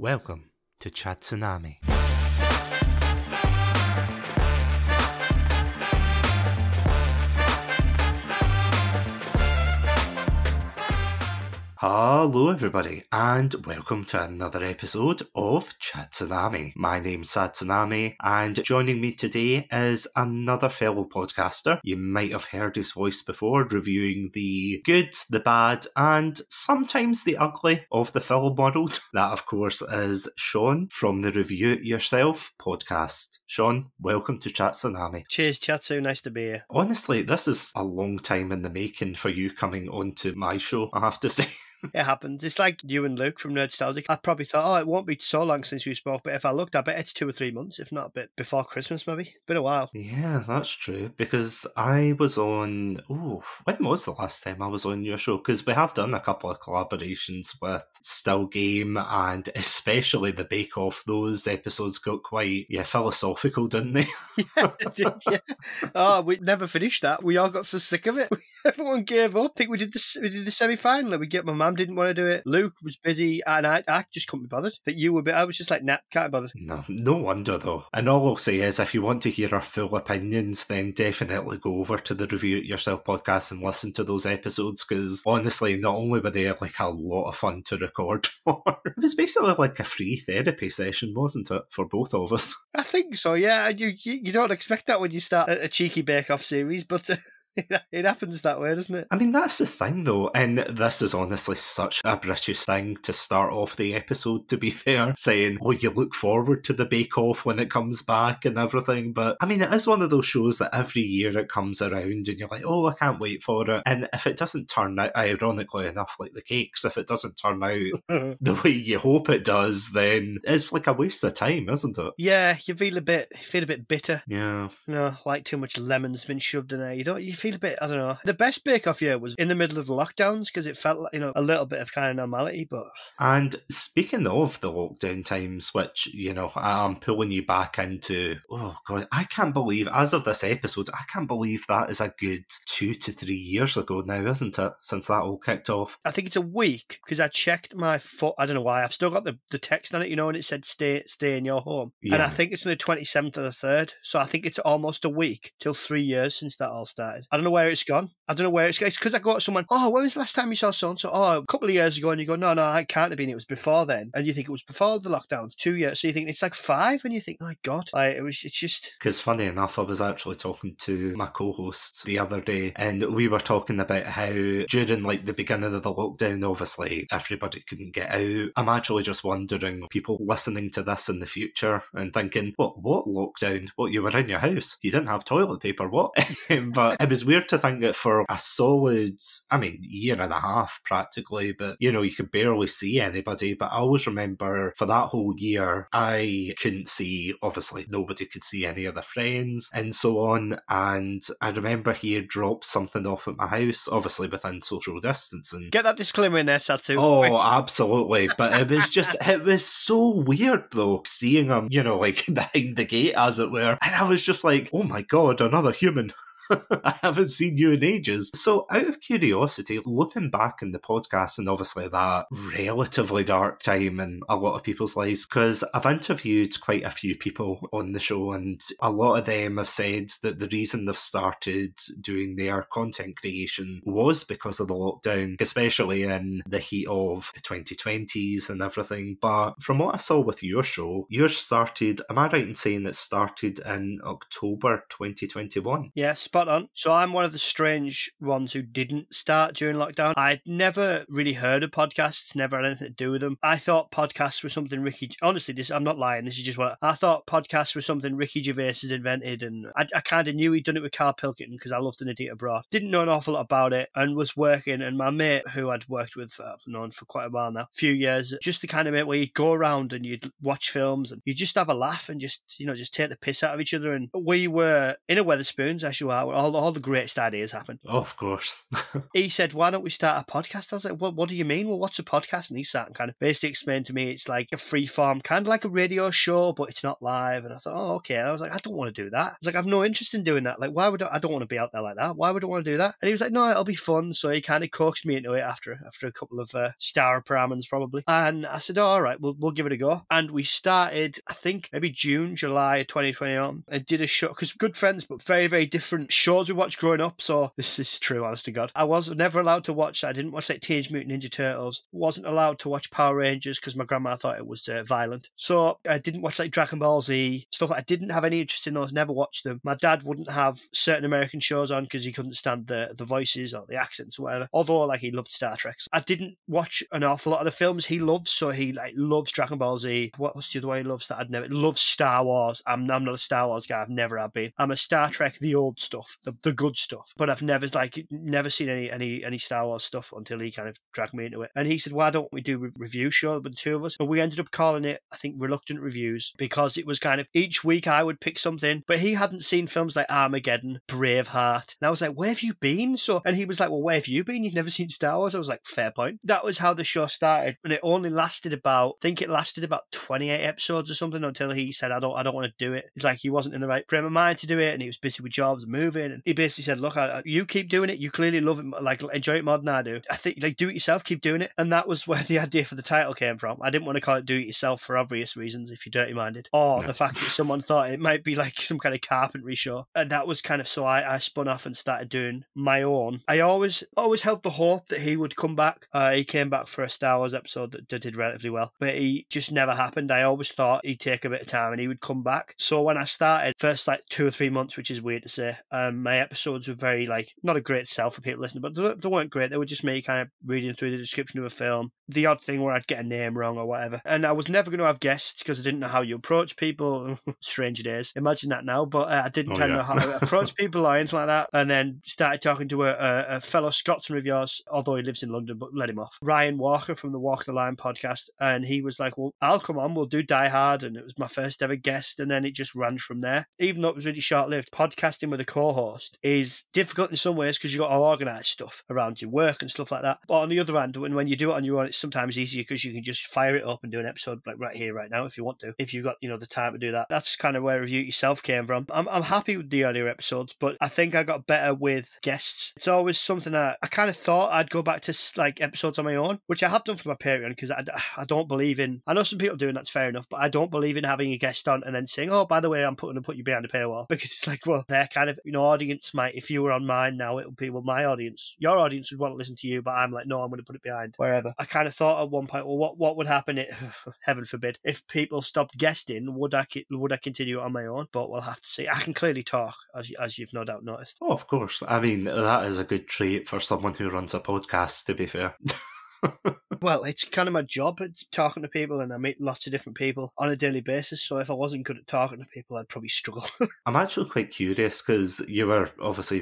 Welcome to Satsunami. Hello everybody, and welcome to another episode of Satsunami. My name's Satsunami, and joining me today is another fellow podcaster. You might have heard his voice before, reviewing the good, the bad, and sometimes the ugly of the film world. That, of course, is Sean from the Review It Yourself podcast. Sean, welcome to Satsunami. Cheers, Chatsu. Nice to be here. Honestly, this is a long time in the making for you coming onto my show, I have to say. It happens. It's like you and Luke from Nerdstalgic. I probably thought, it won't be so long since we spoke, but if I looked, I bet it's 2 or 3 months, if not a bit before Christmas, maybe. It's been a while. Yeah, that's true, because I was on... when was the last time I was on your show? Because we have done a couple of collaborations with Still Game, and especially the Bake Off. Those episodes got quite, philosophical, didn't they? Yeah, it did, yeah. Oh, we never finished that. We all got so sick of it. Everyone gave up. I think we did the semi-final. My mum didn't want to do it. Luke was busy, and I just couldn't be bothered. That you were, I was just like, nah, can't be bothered. No wonder though. And all I'll say is, if you want to hear our full opinions, then definitely go over to the Review It Yourself podcast and listen to those episodes. Because honestly, not only were they like a lot of fun to record for, it was basically like a free therapy session, wasn't it, for both of us? I think so. Yeah, you don't expect that when you start a cheeky bake-off series, but. It happens that way, doesn't it? I mean, that's the thing, though, and this is honestly such a British thing to start off the episode, to be fair, saying, you look forward to the bake-off when it comes back and everything, but, I mean, it is one of those shows that every year it comes around and you're like, I can't wait for it, and if it doesn't turn out, ironically enough, like the cakes, if it doesn't turn out the way you hope it does, then it's like a waste of time, isn't it? Yeah, you feel a bit bitter. Yeah. Like too much lemon's been shoved in there. You feel a bit, I don't know. The best bake-off year was in the middle of the lockdowns because it felt like, a little bit of kind of normality, but... And speaking of the lockdown times, which, I'm pulling you back into, oh God, I can't believe, as of this episode, I can't believe that is a good 2 to 3 years ago now, isn't it, since that all kicked off? I think it's a week because I checked my phone. I don't know why. I've still got the text on it, and it said stay in your home. Yeah. And I think it's on the 27th of the 3rd, so I think it's almost a week till 3 years since that all started. I don't know where it's gone. It's because I go to someone, when was the last time you saw so-and-so? A couple of years ago, and you go, no, it can't have been. It was before then. And you think it was before the lockdowns, 2 years. So you think it's like 5, and you think, oh my God. It's just... Because funny enough, I was actually talking to my co-hosts the other day, and we were talking about how during like the beginning of the lockdown, obviously everybody couldn't get out. I'm actually just wondering, people listening to this in the future and thinking, what lockdown? What, you were in your house? You didn't have toilet paper, what? But it was weird to think that for a solid, year and a half practically, but you could barely see anybody. But I always remember for that whole year, I couldn't see, obviously nobody could see any of their friends and so on. And I remember he had dropped something off at my house, obviously within social distancing. Get that disclaimer in there, Satu. Oh, absolutely. But it was just, it was so weird though, seeing him, like behind the gate as it were. And I was just like, oh my God, another human. I haven't seen you in ages. So out of curiosity, looking back in the podcast, and obviously that relatively dark time in a lot of people's lives, because I've interviewed quite a few people on the show, and a lot of them have said that the reason they've started doing their content creation was because of the lockdown, especially in the heat of the 2020s and everything. But from what I saw with your show, yours started, am I right in saying it started in October 2021? Yes, spot on. So I'm one of the strange ones who didn't start during lockdown. I'd never really heard of podcasts, never had anything to do with them. I thought podcasts were something honestly, I'm not lying, this is just what I thought podcasts were something Ricky Gervais has invented, and I kind of knew he'd done it with Carl Pilkington because I loved An Idiot Abroad. Didn't know an awful lot about it and was working, and my mate who I'd worked with, I've known for quite a while now, a few years, just the kind of mate where you'd go around and you'd watch films and you'd just have a laugh and just take the piss out of each other. And we were in a Wetherspoons, as you are, where all the greatest ideas happen. Oh, of course. He said, why don't we start a podcast? I was like, well, what do you mean? Well, what's a podcast? And he sat and kind of basically explained to me it's like a free form, kind of like a radio show, but it's not live. And I thought, oh, okay. And I was like, I don't want to do that. I was like, I have no interest in doing that. Like, why would I don't want to be out there like that. Why would I want to do that? And he was like, no, it'll be fun. So he kind of coaxed me into it after a couple of star paramons probably. And I said, oh, all right, we'll give it a go. And we started, I think maybe June, July 2021, and did a show, because good friends, but very, very different shows we watched growing up. So this is true, honest to God. I was never allowed to watch, I didn't watch like Teenage Mutant Ninja Turtles, wasn't allowed to watch Power Rangers because my grandma thought it was violent. So I didn't watch like Dragon Ball Z, stuff like I didn't have any interest in those, never watched them. My dad wouldn't have certain American shows on because he couldn't stand the voices or the accents or whatever. Although like he loved Star Trek. So I didn't watch an awful lot of the films he loves, so he like loves Dragon Ball Z. What's the other one he loves that I'd never loves Star Wars. I'm not a Star Wars guy, I've never have been. I'm a Star Trek, the old stuff, the good stuff. But I've never seen any Star Wars stuff until he kind of dragged me into it. And he said, why don't we do a review show with the two of us? But we ended up calling it, I think, Reluctant Reviews, because it was kind of each week I would pick something, but he hadn't seen films like Armageddon, Braveheart. And I was like, where have you been? And he was like, well, where have you been? You've never seen Star Wars? I was like, fair point. That was how the show started. And it only lasted about 28 episodes or something until he said, I don't want to do it. It's like he wasn't in the right frame of mind to do it, and he was busy with jobs and moving. And he basically said, look, you keep doing it. You clearly love it, like enjoy it more than I do. I think like do it yourself, keep doing it. And that was where the idea for the title came from. I didn't want to call it Do It Yourself for obvious reasons, if you're dirty minded, or the fact that someone thought it might be like some kind of carpentry show. And that was kind of, so I spun off and started doing my own. I always held the hope that he would come back. He came back for a Star Wars episode that did relatively well, but he just never happened. I always thought he'd take a bit of time and he would come back. So when I started, first like 2 or 3 months, which is weird to say, my episodes were very like, not a great sell for people listening, but they weren't great. They were just me kind of reading through the description of a film, the odd thing where I'd get a name wrong or whatever. And I was never going to have guests because I didn't know how you approach people. Strange days. Imagine that now. But I didn't know how to approach people or anything like that. And then started talking to a fellow Scotsman of yours, although he lives in London, but let him off. Ryan Walker from the Walk the Line podcast. And he was like, well, I'll come on, we'll do Die Hard. And it was my first ever guest. And then it just ran from there. Even though it was really short-lived, podcasting with a co-host is difficult in some ways because you've got to organise stuff around your work and stuff like that. But on the other hand, when you do it on your own, it's sometimes easier because you can just fire it up and do an episode like right here, right now, if you want to, if you've got, the time to do that. That's kind of where Review It Yourself came from. I'm happy with the earlier episodes, but I think I got better with guests. It's always something that I kind of thought I'd go back to like episodes on my own, which I have done for my Patreon because I don't believe in, I know some people do and that's fair enough, but I don't believe in having a guest on and then saying, oh, by the way, I'm going to put you behind a paywall, because it's like, well, their kind of, audience might, if you were on mine now, it would be, well, my audience, your audience would want to listen to you, but I'm like, no, I'm going to put it behind wherever. I kind of thought at one point, well, what would happen heaven forbid, if people stopped guesting, would I continue on my own? But we'll have to see. I can clearly talk, as you've no doubt noticed. Oh, of course. I mean, that is a good trait for someone who runs a podcast, to be fair. Well, it's kind of my job. It's talking to people, and I meet lots of different people on a daily basis. So if I wasn't good at talking to people, I'd probably struggle. I'm actually quite curious because you were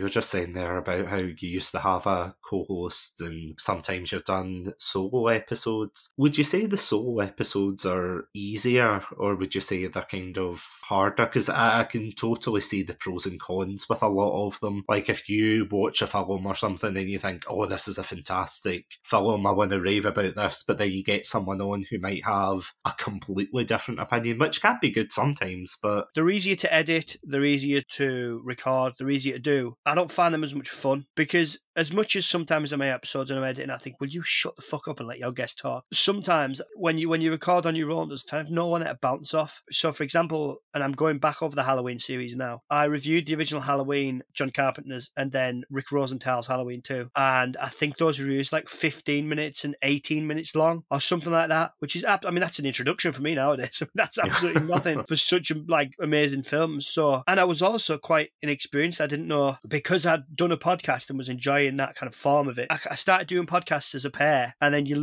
just saying there about how you used to have a co-host and sometimes you've done solo episodes. Would you say the solo episodes are easier, or would you say they're kind of harder? Because I can totally see the pros and cons with a lot of them. Like if you watch a film or something and you think, oh, this is a fantastic film, I want to rave about this, but then you get someone on who might have a completely different opinion, which can be good sometimes, but they're easier to edit, they're easier to record, they're easier to do. I don't find them as much fun because as much as sometimes in my episodes and I'm editing, I think, will you shut the fuck up and let your guest talk? Sometimes when you record on your own, there's kind of no one to bounce off. So for example, and I'm going back over the Halloween series now, I reviewed the original Halloween, John Carpenter's, and then Rick Rosenthal's Halloween 2. And I think those reviews like 15 minutes and 18 minutes long or something like that, which is, I mean, that's an introduction for me nowadays. That's absolutely nothing for such like amazing films. So, and I was also quite inexperienced. I didn't know, because I'd done a podcast and was enjoying in that kind of form of it. I started doing podcasts as a pair, and then you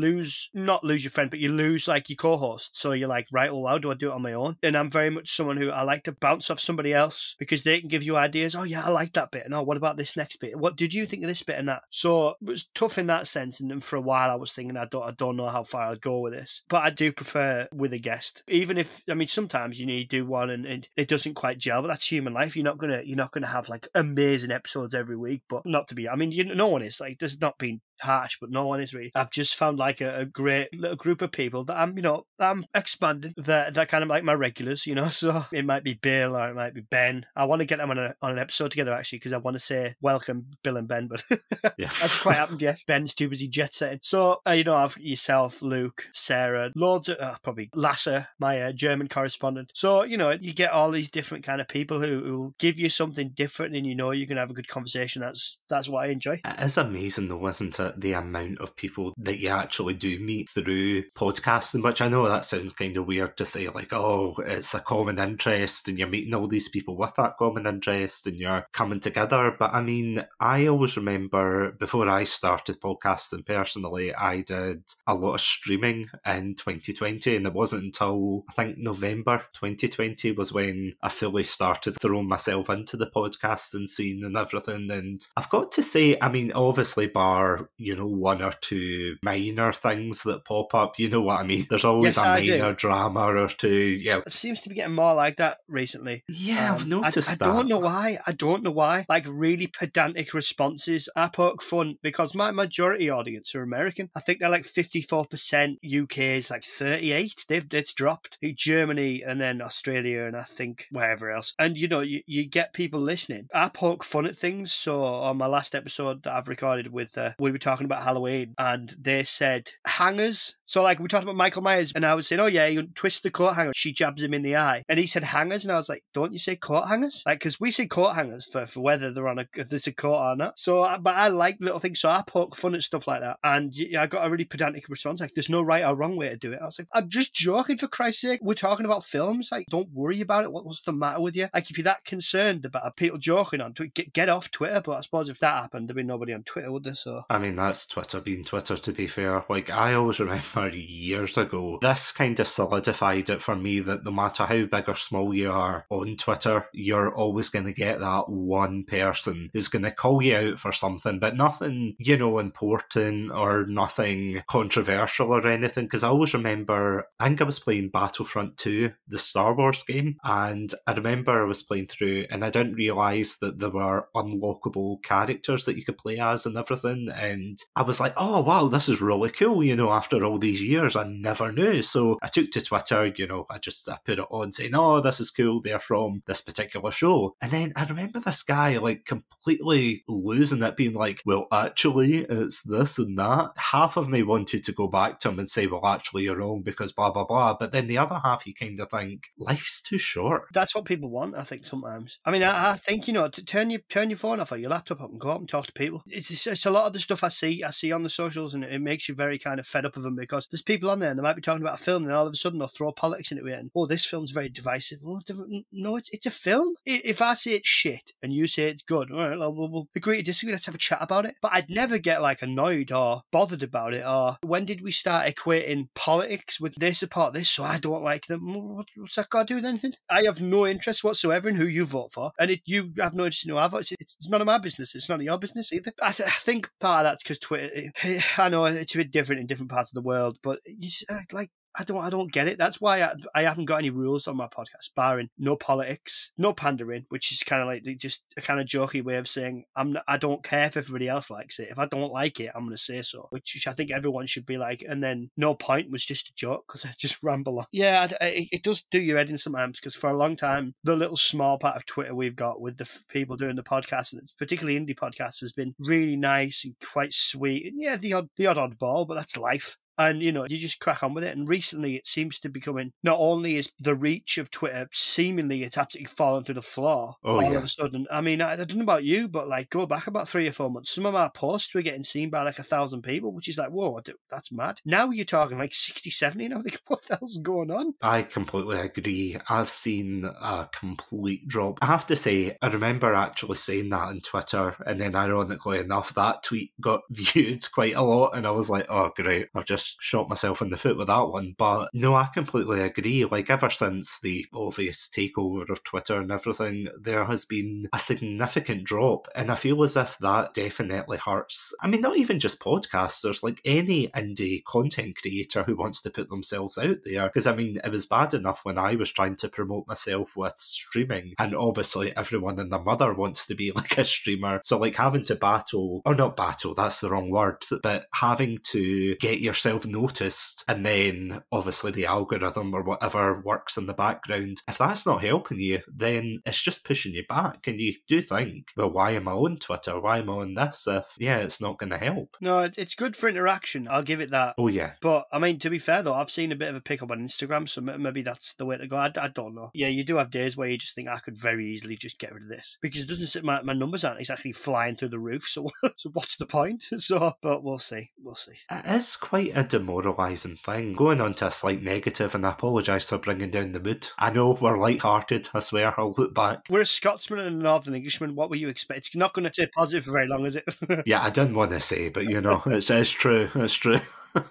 not lose your friend, but you lose like your co-host. So you're like, right, well, how do I do it on my own? And I'm very much someone who I like to bounce off somebody else because they can give you ideas. Oh yeah, I like that bit. And oh, what about this next bit? What did you think of this bit and that? So it was tough in that sense. And then for a while I was thinking, I don't know how far I'd go with this, but I do prefer with a guest. Even if, I mean, sometimes you need to do one and it doesn't quite gel, but that's human life. You're not gonna have like amazing episodes every week, but not to be. I mean, no one is like. There's not been harsh, but no one is really. I've just found like a great little group of people that I'm expanding. They're kind of like my regulars, So it might be Bill or it might be Ben. I want to get them on an episode together actually because I want to say welcome Bill and Ben, but yeah. that's quite happened yet. Ben's too busy jet setting. So I've yourself, Luke, Sarah, loads of probably Lasser, my German correspondent. So you get all these different kind of people who give you something different, and you're gonna have a good conversation. That's what I enjoy. It is amazing though, isn't it? The amount of people that you actually do meet through podcasting, which I know that sounds kind of weird to say, like, oh, it's a common interest and you're meeting all these people with that common interest and you're coming together. But I mean, I always remember before I started podcasting personally, I did a lot of streaming in 2020, and it wasn't until I think November 2020 was when I fully started throwing myself into the podcasting scene and everything. And I've got to say, I mean, obviously bar, one or two minor things that pop up, you know what I mean? There's always a minor drama or two. Yeah, it seems to be getting more like that recently. Yeah, I've noticed that. I don't know why. Like really pedantic responses. I poke fun because my majority audience are American. I think they're like 54%. UK is like 38. It's dropped. Germany and then Australia and I think wherever else. And you get people listening. I poke fun at things. So on my last episode that I've recorded with, we were talking about Halloween and they said hangers. So like we talked about Michael Myers and I was saying, oh yeah, you twist the coat hanger. She jabs him in the eye. And he said hangers. And I was like, don't you say coat hangers? Like, because we say coat hangers for whether they're if there's a coat or not. So, but I like little things. So I poke fun at stuff like that. And I got a really pedantic response. Like, there's no right or wrong way to do it. I was like, I'm just joking for Christ's sake. We're talking about films. Like, don't worry about it. What's the matter with you? Like, if you're that concerned about people joking on Twitter, get off Twitter. But I suppose if that happened, there'd be nobody on Twitter, would there? So, I mean, that's Twitter being Twitter, to be fair. Like, I always remember years ago, this kind of solidified it for me that no matter how big or small you are on Twitter, you're always going to get that one person who's going to call you out for something, but nothing, important or nothing controversial or anything. Because I always remember, I think I was playing Battlefront 2, the Star Wars game, and I remember I was playing through and I didn't realise that there were unlockable characters that you could play as and everything. And I was like, oh wow, this is really cool, after all these years, I never knew. So I took to Twitter, I put it on saying, oh, this is cool, they're from this particular show. And then I remember this guy like completely losing it, being like, well, actually, it's this and that. Half of me wanted to go back to him and say, well, actually, you're wrong because blah, blah, blah. But then the other half, you kind of think, life's too short. That's what people want, I think, sometimes. I mean, I think, to turn your phone off or your laptop up and go out and talk to people. It's a lot of the stuff I see on the socials, and it makes you very kind of fed up of them because there's people on there and they might be talking about a film and all of a sudden they'll throw politics into it and, oh, this film's very divisive. Well, no, it's a film. If I say it's shit and you say it's good, all right, we'll agree to disagree. Let's have a chat about it. But I'd never get like annoyed or bothered about it. Or when did we start equating politics with they support this, so I don't like them? What's that got to do with anything? I have no interest whatsoever in who you vote for, and you have no interest in who I vote. It's none of my business. It's none of your business either. I think part of that's because Twitter. I know it's a bit different in different parts of the world, but you just, I don't get it. That's why I haven't got any rules on my podcast, barring no politics, no pandering, which is kind of like just a kind of jokey way of saying I don't care if everybody else likes it. If I don't like it, I'm going to say so, which I think everyone should be like. And then no point was just a joke because I just ramble on. Yeah, it does do your head in sometimes because for a long time, the little small part of Twitter we've got with the people doing the podcast, and particularly indie podcasts, has been really nice and quite sweet. And yeah, the odd oddball, but that's life. And, you just crack on with it. And recently it seems to be becoming, not only is the reach of Twitter seemingly it's absolutely fallen through the floor all of a sudden. I mean, I don't know about you, but like go back about 3 or 4 months, some of our posts were getting seen by like 1,000 people, which is like, whoa, that's mad. Now you're talking like 60, 70, and I'm thinking, what the hell's going on? I completely agree. I've seen a complete drop. I have to say, I remember actually saying that on Twitter, and then ironically enough, that tweet got viewed quite a lot, and I was like, oh great, I've just shot myself in the foot with that one. But no, I completely agree. Like, ever since the obvious takeover of Twitter and everything, there has been a significant drop, and I feel as if that definitely hurts. I mean, not even just podcasters, like any indie content creator who wants to put themselves out there. Because I mean, it was bad enough when I was trying to promote myself with streaming, and obviously everyone and their mother wants to be like a streamer, so like having to battle, or not battle, that's the wrong word, but having to get yourself noticed, and then obviously the algorithm or whatever works in the background, if that's not helping you, then it's just pushing you back, and you do think, well, why am I on Twitter, why am I on this if it's not going to help? No, it's good for interaction, I'll give it that. Oh yeah. But I mean, to be fair though, I've seen a bit of a pickup on Instagram, so maybe that's the way to go. I don't know. Yeah, you do have days where you just think I could very easily just get rid of this, because it doesn't sit, my numbers aren't exactly flying through the roof, so what's the point? But we'll see. It is quite a demoralising thing. Going on to a slight negative, and I apologise for bringing down the mood. I know we're light-hearted, I swear, I'll look back. We're a Scotsman and a Northern Englishman, what were you expecting? It's not going to stay positive for very long, is it? Yeah, I didn't want to say, but it's true, it's true.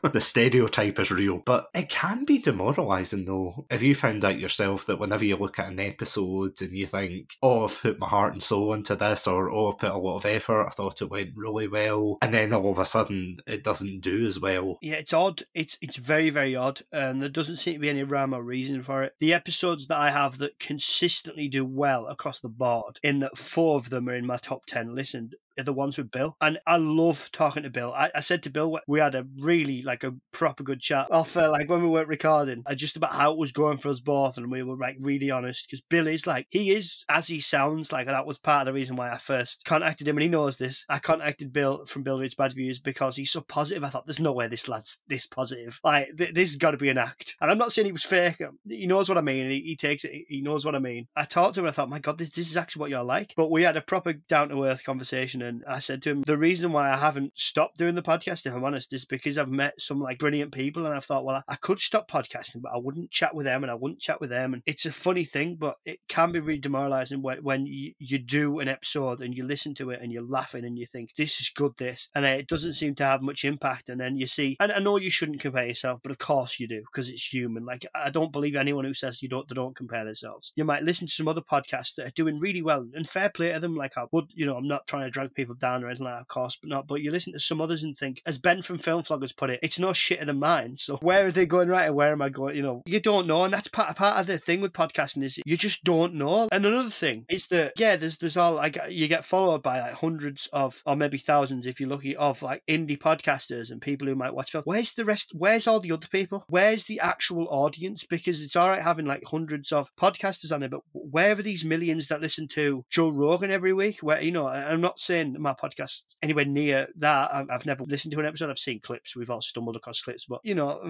The stereotype is real. But it can be demoralising though, if you found out yourself that whenever you look at an episode and you think, oh, I've put my heart and soul into this, or oh, I've put a lot of effort, I thought it went really well, and then all of a sudden it doesn't do as well. Yeah, it's odd. It's very, very odd, and there doesn't seem to be any rhyme or reason for it. The episodes that I have that consistently do well across the board, in that 4 of them are in my top 10 listened, are the ones with Bill. And I love talking to Bill. I said to Bill, we had a really, like, a proper good chat off, like, when we weren't recording, just about how it was going for us both, and we were, like, really honest, because Bill is, like, he is as he sounds. Like, that was part of the reason why I first contacted him, and he knows this. I contacted Bill from Bill Reads Bad Views because he's so positive. I thought, there's no way this lad's this positive. Like, this has got to be an act. And I'm not saying he was fake. He knows what I mean, and he takes it. He knows what I mean. I talked to him, and I thought, my God, this is actually what you're like. But we had a proper down-to-earth conversation, and I said to him, the reason why I haven't stopped doing the podcast, if I'm honest, is because I've met some like brilliant people, and I've thought, well, I could stop podcasting, but I wouldn't chat with them, and I wouldn't chat with them. And it's a funny thing, but it can be really demoralising when you do an episode and you listen to it and you're laughing and you think, this is good, this, and it doesn't seem to have much impact. And then you see, and I know you shouldn't compare yourself, but of course you do, because it's human. Like, I don't believe anyone who says they don't compare themselves. You might listen to some other podcasts that are doing really well, and fair play to them. Like, I would, I'm not trying to drag people down or anything like that, of course, but you listen to some others and think, as Ben from Film Floggers put it, it's no shitter than mine. So where are they going right, and where am I going? You don't know, and that's part of the thing with podcasting, is you just don't know. And another thing is that, yeah, there's all, like, you get followed by like hundreds of, or maybe thousands if you're lucky, of like indie podcasters and people who might watch film. Where's the rest? Where's all the other people? Where's the actual audience? Because it's all right having like hundreds of podcasters on it, but where are these millions that listen to Joe Rogan every week? Where, I'm not saying my podcast's anywhere near that. I've never listened to an episode. I've seen clips. We've all stumbled across clips, but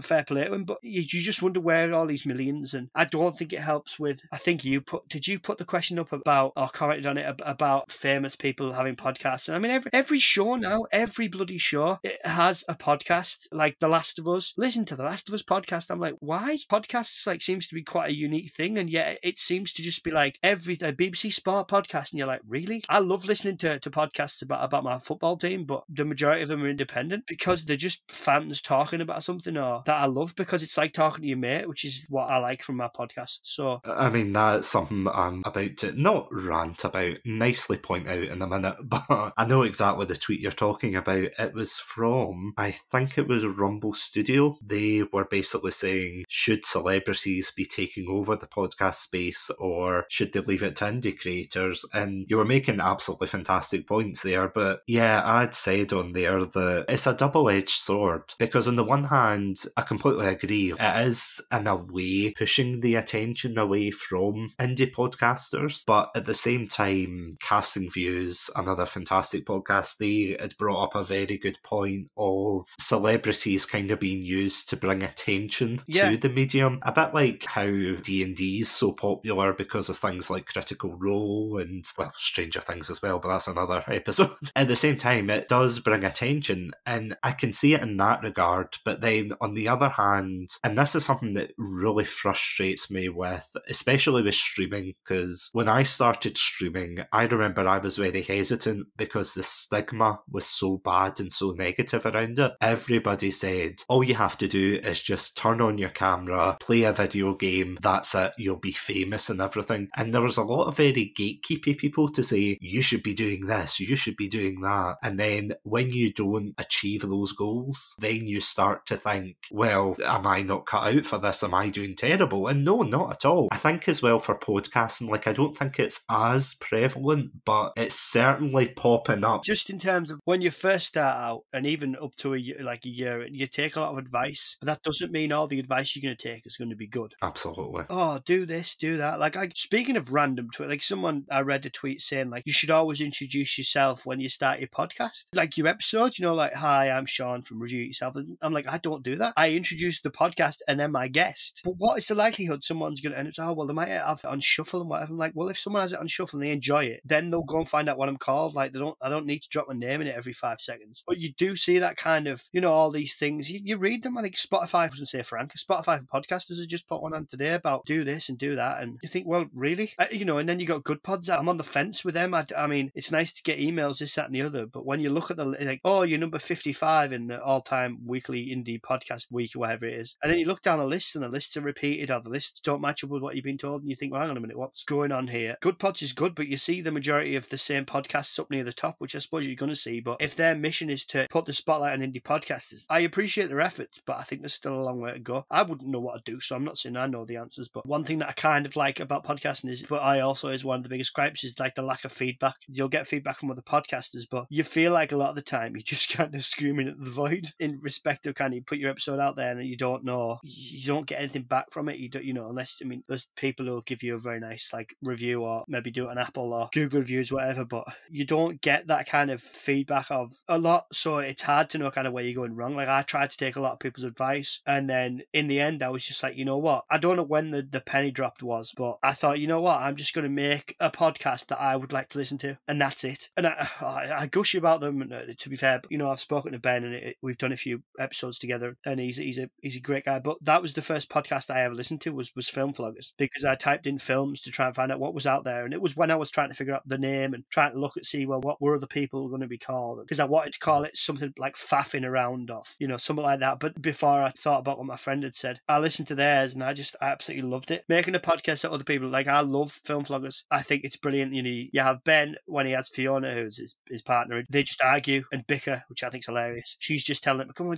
fair play to him. But you just wonder where are all these millions, and I don't think it helps with. I think did you put the question up about, or commented on it about famous people having podcasts? And I mean, every show now, every bloody show, it has a podcast. Like The Last of Us. Listen to The Last of Us podcast. I'm like, why? Podcasts like seems to be quite a unique thing, and yet it seems to just be like a BBC Sport podcast, and you're like, really? I love listening to podcasts about my football team, but the majority of them are independent because they're just fans talking about something or that I love, because it's like talking to your mate, which is what I like from my podcast. So I mean, that's something I'm about to not rant about, nicely point out in a minute, but I know exactly the tweet you're talking about. It was from, I think it was Rumble Studio. They were basically saying, should celebrities be taking over the podcast space, or should they leave it to indie creators? And you were making absolutely fantastic points. points there, but yeah, I'd said on there that it's a double-edged sword, because on the one hand, I completely agree, it is in a way pushing the attention away from indie podcasters, but at the same time, Casting Views, another fantastic podcast, they had brought up a very good point of celebrities kind of being used to bring attention to the medium, a bit like how D&D is so popular because of things like Critical Role and, well, Stranger Things as well, but that's another episode. At the same time, it does bring attention, and I can see it in that regard, but then on the other hand, and this is something that really frustrates me with, especially with streaming, because when I started streaming, I remember I was very hesitant because the stigma was so bad and so negative around it. Everybody said, all you have to do is just turn on your camera, play a video game, that's it, you'll be famous and everything. And there was a lot of very gatekeepy people to say, you should be doing this, you should be doing that. And then when you don't achieve those goals, then you start to think, well, am I not cut out for this? Am I doing terrible? And no, not at all. I think as well for podcasting, like, I don't think it's as prevalent, but it's certainly popping up. Just in terms of when you first start out, and even up to a year, you take a lot of advice, but that doesn't mean all the advice you're going to take is going to be good. Absolutely. Oh, do this, do that. Like, speaking of random tweet, like someone, I read a tweet saying, like, you should always introduce yourself when you start your podcast. Like your episode, you know, like, hi, I'm Sean from Review It Yourself. And I'm like, I don't do that. I introduce the podcast and then my guest. But what is the likelihood someone's going to end up saying, oh, well, they might have it on shuffle and whatever. I'm like, well, if someone has it on shuffle and they enjoy it, then they'll go and find out what I'm called. Like, I don't need to drop my name in it every 5 seconds. But you do see that kind of, you know, all these things. You read them. I think Spotify, I wasn't say Frank, Spotify for podcasters have just put one on today about do this and do that. And you think, well, really? You know, and then you got Good Pods. I'm on the fence with them. I mean, it's nice to get emails, this, that, and the other. But when you look at the, like, oh, you're number 55 in the all-time weekly indie podcast week or whatever it is. And then you look down the list and the lists are repeated or the lists don't match up with what you've been told. And you think, well, hang on a minute, what's going on here? Good Pods is good, but you see the majority of the same podcasts up near the top, which I suppose you're going to see. But if their mission is to put the spotlight on indie podcasters, I appreciate their efforts, but I think there's still a long way to go. I wouldn't know what to do, so I'm not saying I know the answers. But one thing that I kind of like about podcasting is, but I also is one of the biggest gripes, is like the lack of feedback. You'll get feedback from other podcasters, but you feel like a lot of the time you're just kind of screaming at the void in respect of kind of put your episode out there and you don't know, you don't get anything back from it. You know, unless, I mean, there's people who'll give you a very nice like review or maybe do it on Apple or Google reviews, whatever, but you don't get that kind of feedback of a lot. So it's hard to know kind of where you're going wrong. Like, I tried to take a lot of people's advice, and then in the end I was just like, you know what, I don't know when the penny dropped was, but I thought, you know what, I'm just going to make a podcast that I would like to listen to, and that's it. And I gush about them, to be fair, but, you know, I've spoken to Ben and we've done a few episodes together, and he's a great guy. But that was the first podcast I ever listened to was Film Floggers, because I typed in films to try and find out what was out there, and it was when I was trying to figure out the name and trying to look at see, well, what were the people going to be called, because I wanted to call it something like Faffing Around off, you know, something like that. But before I thought about what my friend had said, I listened to theirs and I absolutely loved it. Making a podcast that other people like, I love Film Floggers. I think it's brilliant. You know, you have Ben when he has Fiona, who's his partner. They just argue and bicker, which I think is hilarious. She's just telling him, come on,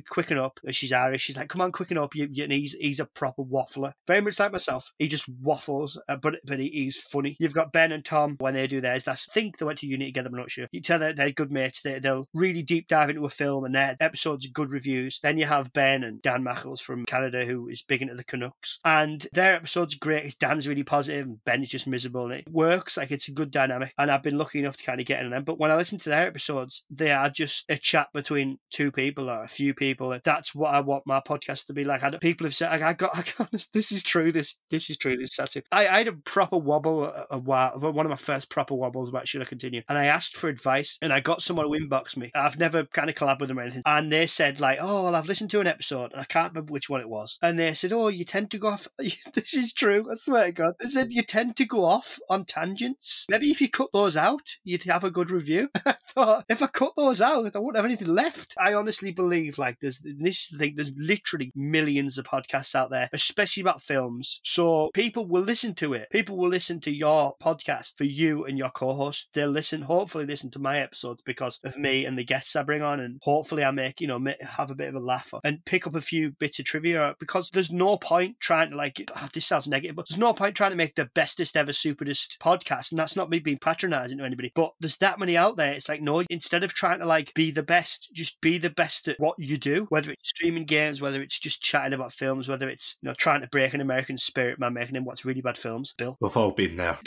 quicken up. She's Irish. She's like, come on, quicken up. And he's a proper waffler. Very much like myself. He just waffles, but he's funny. You've got Ben and Tom when they do theirs. I think they went to uni together, I'm not sure. You tell they're good mates. They'll really deep dive into a film and their episodes are good reviews. Then you have Ben and Dan Mackles from Canada, who is big into the Canucks. And their episode's great. Dan's really positive and Ben is just miserable. And it works. Like, it's a good dynamic. And I've been lucky enough to kind of get in them. But when I listen to their episodes, they are just a chat between two people or a few people. And that's what I want my podcast to be like. People have said, this is true. This is true. That's it. I had a proper wobble a while. One of my first proper wobbles about should I continue. And I asked for advice and I got someone who inboxed me. I've never kind of collabed with them or anything. And they said like, oh, well, I've listened to an episode and I can't remember which one it was. And they said, oh, you tend to go off. This is true. I swear to God. They said, you tend to go off on tangents. Maybe if you cut those out, you'd have a good review. I thought, if I cut those out, I wouldn't have anything left. I honestly believe like this is the thing. There's literally millions of podcasts out there, especially about films. So people will listen to it. People will listen to your podcast for you and your co-host. They'll hopefully listen to my episodes because of me and the guests I bring on, and hopefully I make, you know, have a bit of a laugh and pick up a few bits of trivia, because there's no point trying to like, this sounds negative, but there's no point trying to make the bestest ever, superest podcast. And that's not me being patronizing to anybody, but But there's that many out there. It's like, no, instead of trying to like be the best, just be the best at what you do, whether it's streaming games, whether it's just chatting about films, whether it's, you know, trying to break an American spirit by making him watch really bad films, Bill. We've all been there.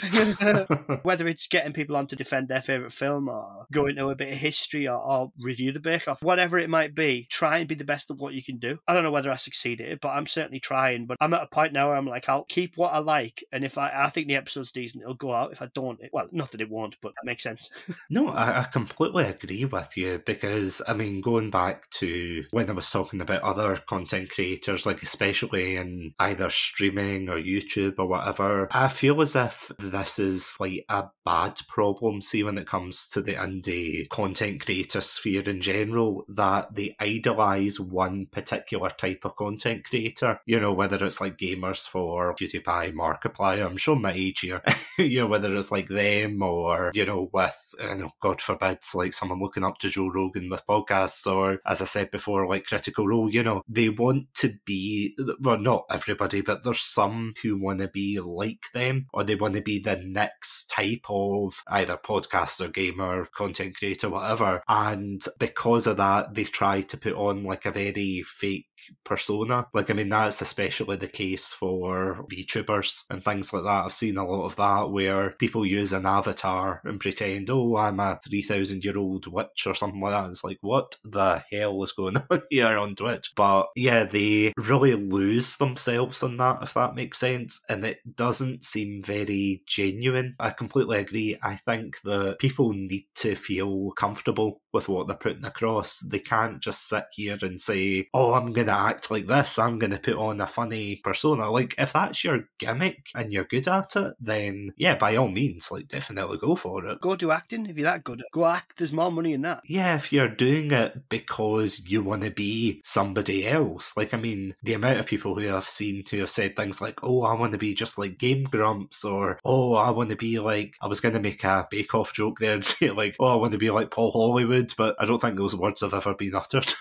Whether it's getting people on to defend their favourite film or go into a bit of history or review the Bake Off, whatever it might be, try and be the best of what you can do. I don't know whether I succeed at it, but I'm certainly trying. But I'm at a point now where I'm like, I'll keep what I like, and if I think the episode's decent, it'll go out. If I don't, well, not that it won't, but that makes sense. No, I completely agree with you, because, I mean, going back to when I was talking about other content creators, like especially in either streaming or YouTube or whatever, I feel as if this is like a bad problem, see, when it comes to the indie content creator sphere in general, that they idolise one particular type of content creator, you know, whether it's like gamers for PewDiePie, Markiplier, I'm showing my age here, you know, whether it's like them or, you know, with, you know, God forbid, like someone looking up to Joe Rogan with podcasts, or, as I said before, like Critical Role, you know, they want to be, well, not everybody, but there's some who want to be like them, or they want to be the next type of either podcaster, gamer, content creator, whatever, and because of that, they try to put on like a very fake persona. Like, I mean, that's especially the case for VTubers and things like that. I've seen a lot of that where people use an avatar and pretend, oh, I'm a 3,000-year-old witch or something like that. It's like, what the hell is going on here on Twitch? But yeah, they really lose themselves in that, if that makes sense, and it doesn't seem very genuine. I completely agree. I think that people need to feel comfortable with what they're putting across. They can't just sit here and say, oh, I'm going to act like this, I'm going to put on a funny persona. Like, if that's your gimmick and you're good at it, then yeah, by all means, like, definitely go for it. Go do acting if you're that good. Go act, there's more money in that. Yeah, if you're doing it because you want to be somebody else. Like, I mean, the amount of people who I've seen who have said things like, oh, I want to be just like Game Grumps, or oh, I want to be like, I was going to make a Bake Off joke there and say like, oh, I want to be like Paul Hollywood, but I don't think those words have ever been uttered.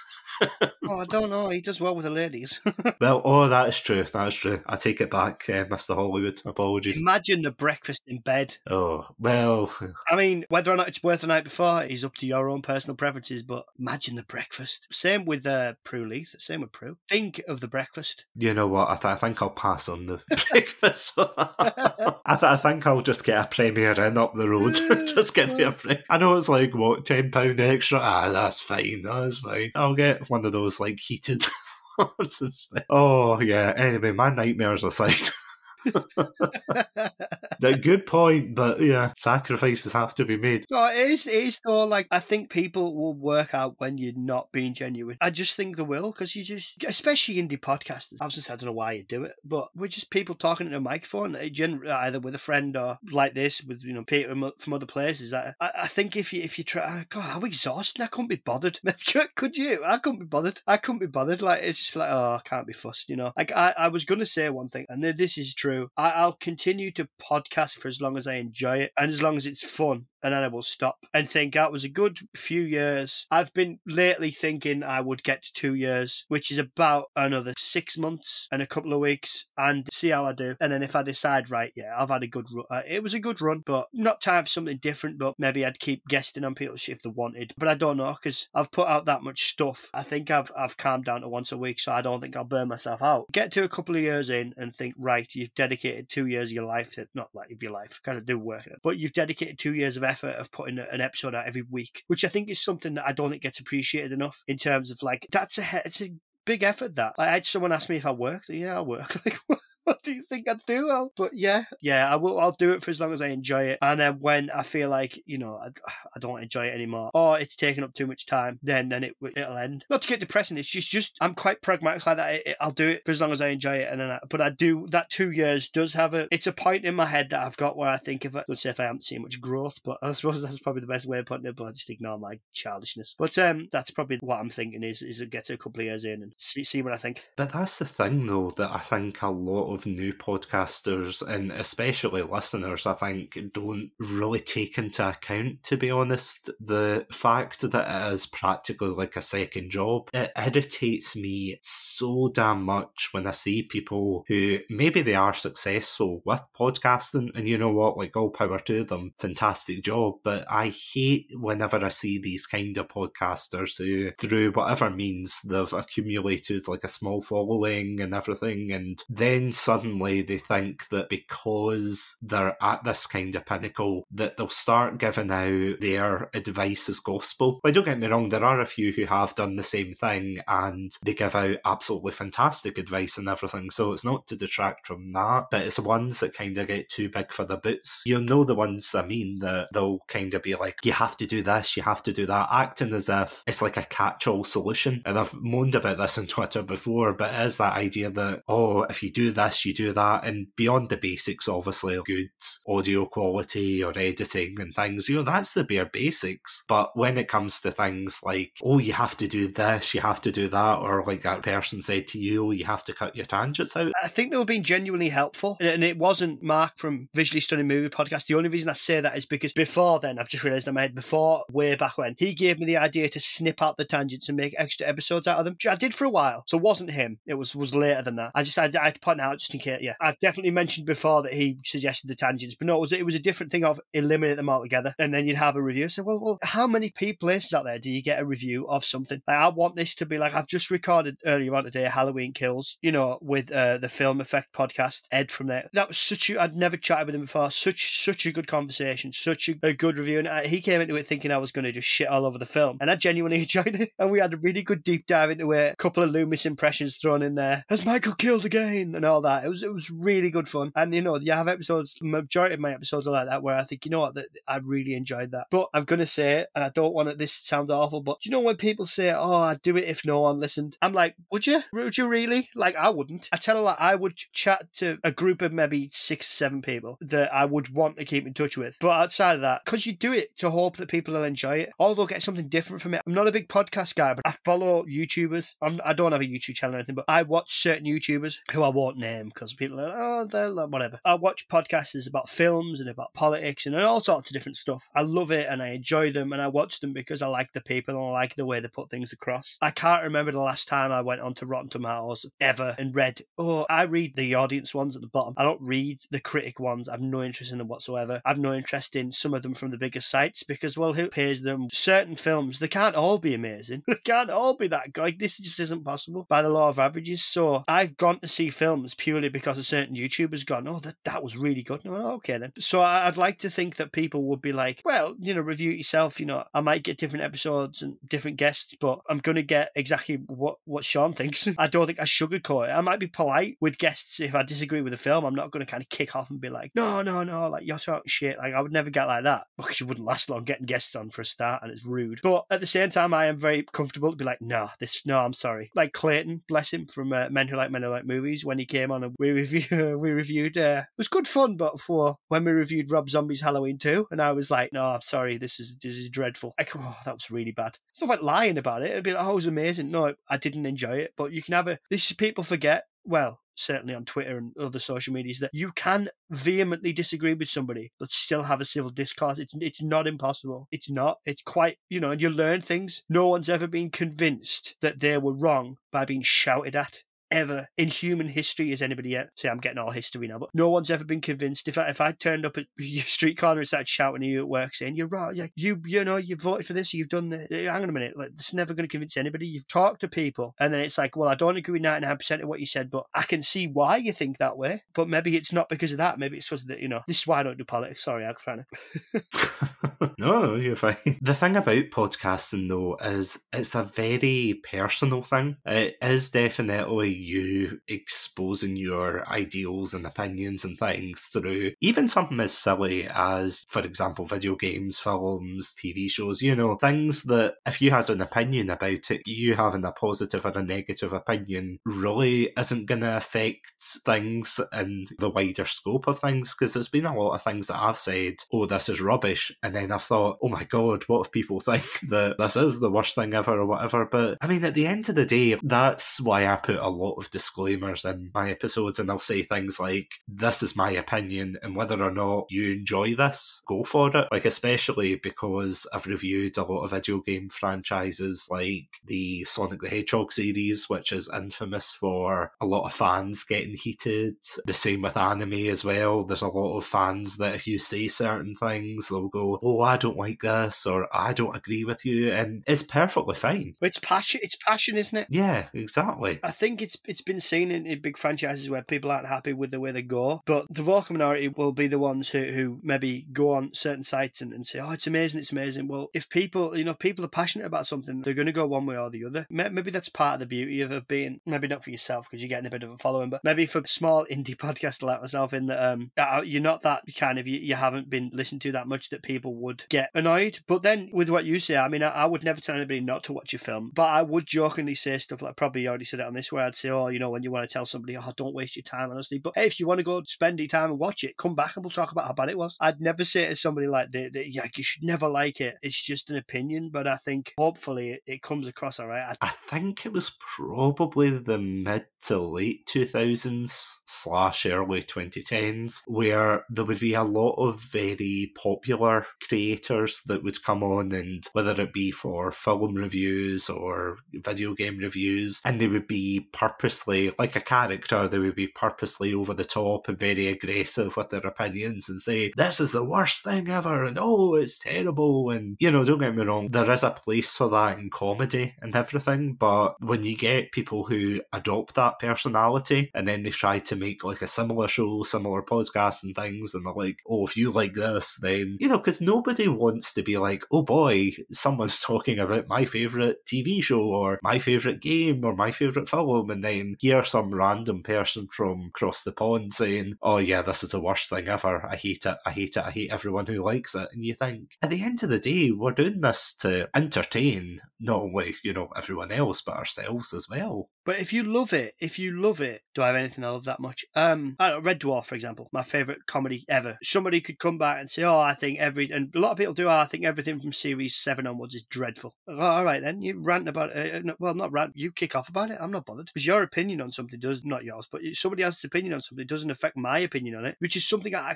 Oh, I don't know. He does well with the ladies. Well, oh, that is true. That is true. I take it back, Mr. Hollywood. Apologies. Imagine the breakfast in bed. Oh, well. I mean, whether or not it's worth the night before is up to your own personal preferences, but imagine the breakfast. Same with Prue Leith. Same with Prue. Think of the breakfast. You know what? I think I'll pass on the breakfast. I think I'll just get a Premier Inn up the road. Just get me a Premier. I know it's like, what, £10 extra? Ah, that's fine. That's fine. I'll get one of those, like, heated ones. Oh, yeah. Anyway, my nightmares aside. Good point, but yeah, sacrifices have to be made. No, it is though. Like, I think people will work out when you're not being genuine. I just think they will, because you just, especially indie podcasters. I don't know why you do it, but we're just people talking into a microphone, either with a friend or like this with, you know, people from other places. I think if you try, God, how exhausting! I couldn't be bothered. Could you? I couldn't be bothered. Like, it's just like, oh, I can't be fussed, you know. Like, I was gonna say one thing, and this is true. I'll continue to podcast for as long as I enjoy it and as long as it's fun, and then I will stop and think that was a good few years. I've been lately thinking I would get to 2 years, which is about another 6 months and a couple of weeks, and see how I do. And then if I decide, right, yeah, I've had a good run. It was a good run, but not time for something different, but maybe I'd keep guesting on people's shit if they wanted. But I don't know, because I've put out that much stuff. I think I've calmed down to once a week, so I don't think I'll burn myself out. Get to a couple of years in and think, right, you've dedicated 2 years of your life, not like of your life, because I do work in it, but you've dedicated 2 years of effort of putting an episode out every week, which I think is something that I don't think gets appreciated enough in terms of, like, it's a big effort. That, like, I had someone ask me if I worked. Yeah, I'll work. Like, what do you think I'd do? But yeah, I will. I'll do it for as long as I enjoy it. And then when I feel like, you know, I don't enjoy it anymore, or it's taking up too much time, then it'll end. Not to get depressing. It's just I'm quite pragmatic like that. I'll do it for as long as I enjoy it, and then but I do that 2 years does have it's a point in my head that I've got where I think let's say if I haven't seen much growth, but I suppose that's probably the best way of putting it. But I just ignore my childishness. But that's probably what I'm thinking is get to a couple of years in and see what I think. But that's the thing, though, that I think a lot of new podcasters and especially listeners, I think, don't really take into account, to be honest, the fact that it is practically like a second job. It irritates me so damn much when I see people who maybe they are successful with podcasting, and you know what, like, all power to them, fantastic job, but I hate whenever I see these kind of podcasters who, through whatever means, they've accumulated like a small following and everything, and then suddenly they think that because they're at this kind of pinnacle that they'll start giving out their advice as gospel. Like, don't get me wrong, there are a few who have done the same thing and they give out absolutely fantastic advice and everything, so it's not to detract from that, but it's the ones that kind of get too big for the boots. You'll know the ones I mean, that they'll kind of be like, you have to do this, you have to do that, acting as if it's like a catch-all solution. And I've moaned about this on Twitter before, but it is that idea that, oh, if you do this, you do that, and beyond the basics, obviously, good audio quality or editing and things, you know, that's the bare basics. But when it comes to things like, oh, you have to do this, you have to do that, or like that person said to you, oh, you have to cut your tangents out. I think they were being genuinely helpful, and it wasn't Mark from Visually Stunning Movie Podcast. The only reason I say that is because before then, I've just realised in my head, before, way back when, he gave me the idea to snip out the tangents and make extra episodes out of them, which I did for a while. So it wasn't him, it was later than that. I had to point out just in case. Yeah, I've definitely mentioned before that he suggested the tangents, but no, it was a different thing of eliminate them altogether, and then you'd have a review. So, well, how many places out there do you get a review of something? Like, I want this to be like, I've just recorded earlier on today, Halloween Kills, you know, with the Film Effect podcast, Ed from there. That was I'd never chatted with him before, such a good conversation, such a good review, and he came into it thinking I was going to just shit all over the film, and I genuinely enjoyed it, and we had a really good deep dive into it, a couple of Loomis impressions thrown in there, has Michael killed again, and all that. It was really good fun, and you know, you have episodes, the majority of my episodes are like that, where I think, you know what, that I really enjoyed that. But I'm going to say it, and I don't want this to sound awful, but do you know when people say, oh, I'd do it if no one listened? I'm like, would you? Would you really? Like, I wouldn't. I tell a lot, I would chat to a group of maybe 6 or 7 people that I would want to keep in touch with. But outside of that, because you do it to hope that people will enjoy it, or they'll get something different from it. I'm not a big podcast guy, but I follow YouTubers. I don't have a YouTube channel or anything, but I watch certain YouTubers who I won't name because people are like, oh, they're like, whatever. I watch podcasts about films and about politics and all sorts of different stuff. I love it and I enjoy them, and I watch them because I like the people and I like the way they put things across. I can't remember the last time I went onto Rotten Tomatoes ever and read, I read the audience ones at the bottom. I don't read the critic ones. I've no interest in them whatsoever. I've no interest in some of them from the bigger sites because, well, who pays them? Certain films, they can't all be amazing. They can't all be that good. Like, this just isn't possible by the law of averages. So I've gone to see films purely because a certain YouTuber's gone, oh, that was really good. No, okay then. So I'd like to think that people would be like, well, you know, review it yourself. You know, I might get different episodes and different guests, but I'm going to get exactly what Sean thinks. I don't think I sugarcoat it. I might be polite with guests if I disagree with the film. I'm not going to kind of kick off and be like, no, like, you're talking shit. Like, I would never get like that because you wouldn't last long getting guests on for a start and it's rude. But at the same time, I am very comfortable to be like, no, I'm sorry. Like Clayton, bless him, from Men Who Like Movies, when he came on and we reviewed, it was good fun, but when we reviewed Rob Zombie's Halloween 2, and I was like, no, I'm sorry, this is dreadful. Like, oh, that was really bad. It's not about lying about it. It'd be like, oh, it was amazing. No, I didn't enjoy it. But you can have this is people forget, well, certainly on Twitter and other social medias, that you can vehemently disagree with somebody but still have a civil discourse. It's not impossible. It's not. It's quite, you know, and you learn things. No one's ever been convinced that they were wrong by being shouted at. Ever in human history is anybody yet? See, I'm getting all history now, but no one's ever been convinced. If I turned up at your street corner and started shouting at you at work saying you're wrong, you know, you voted for this, you've done this. Hang on a minute, like, it's never going to convince anybody. You've talked to people, and then it's like, well, I don't agree with 99% of what you said, but I can see why you think that way. But maybe it's not because of that. Maybe it's because of that. You know, this is why I don't do politics. Sorry, I'm trying to. No, you're fine. The thing about podcasting, though, is it's a very personal thing. It is definitely you exposing your ideals and opinions and things through even something as silly as, for example, video games, films, TV shows, you know, things that if you had an opinion about it, you having a positive or a negative opinion really isn't going to affect things in the wider scope of things, because there's been a lot of things that I've said, oh, this is rubbish, and then I've thought, oh my god, what if people think that this is the worst thing ever or whatever? But I mean, at the end of the day, that's why I put a lot lot of disclaimers in my episodes, and I'll say things like, this is my opinion, and whether or not you enjoy this, go for it. Like, especially because I've reviewed a lot of video game franchises like the Sonic the Hedgehog series, which is infamous for a lot of fans getting heated. The same with anime as well. There's a lot of fans that if you say certain things, they'll go, oh, I don't like this, or I don't agree with you, and it's perfectly fine. It's passion, isn't it? Yeah, exactly. I think it's been seen in big franchises where people aren't happy with the way they go, but the vocal minority will be the ones who maybe go on certain sites and say, oh, it's amazing. Well, if people are passionate about something, they're going to go one way or the other. Maybe that's part of the beauty of being, maybe not for yourself because you're getting a bit of a following, but maybe for a small indie podcaster like myself, in that you're not that kind of, you haven't been listened to that much that people would get annoyed. But then with what you say, I mean, I would never tell anybody not to watch a film, but I would jokingly say stuff like, probably you already said it on this, where I'd say, oh, when you want to tell somebody, oh, don't waste your time, honestly. But hey, if you want to go spend your time and watch it, come back and we'll talk about how bad it was. I'd never say to somebody like, you should never like it. It's just an opinion, but I think hopefully it comes across all right. I think it was probably the mid to late 2000s / early 2010s where there would be a lot of very popular creators that would come on, and whether it be for film reviews or video game reviews, and they would be purposely, like a character, they would be purposely over the top and very aggressive with their opinions and say, this is the worst thing ever, and oh, it's terrible. And, don't get me wrong, there is a place for that in comedy and everything, but when you get people who adopt that personality and then they try to make like a similar show, similar podcast and things, and they're like, oh, if you like this, then, because nobody wants to be like, oh boy, someone's talking about my favourite TV show or my favourite game or my favourite film, and then hear some random person from across the pond saying, oh yeah, this is the worst thing ever, I hate it, I hate everyone who likes it. And you think, at the end of the day, we're doing this to entertain not only, everyone else, but ourselves as well. But if you love it, do I have anything I love that much? I don't know, Red Dwarf, for example, my favourite comedy ever. Somebody could come back and say, oh, I think and a lot of people do, I think everything from series 7 onwards is dreadful. Oh, all right then, you rant about it. Well, not rant, you kick off about it. I'm not bothered. Because your opinion on something does, not yours, but somebody else's opinion on something doesn't affect my opinion on it, which is something I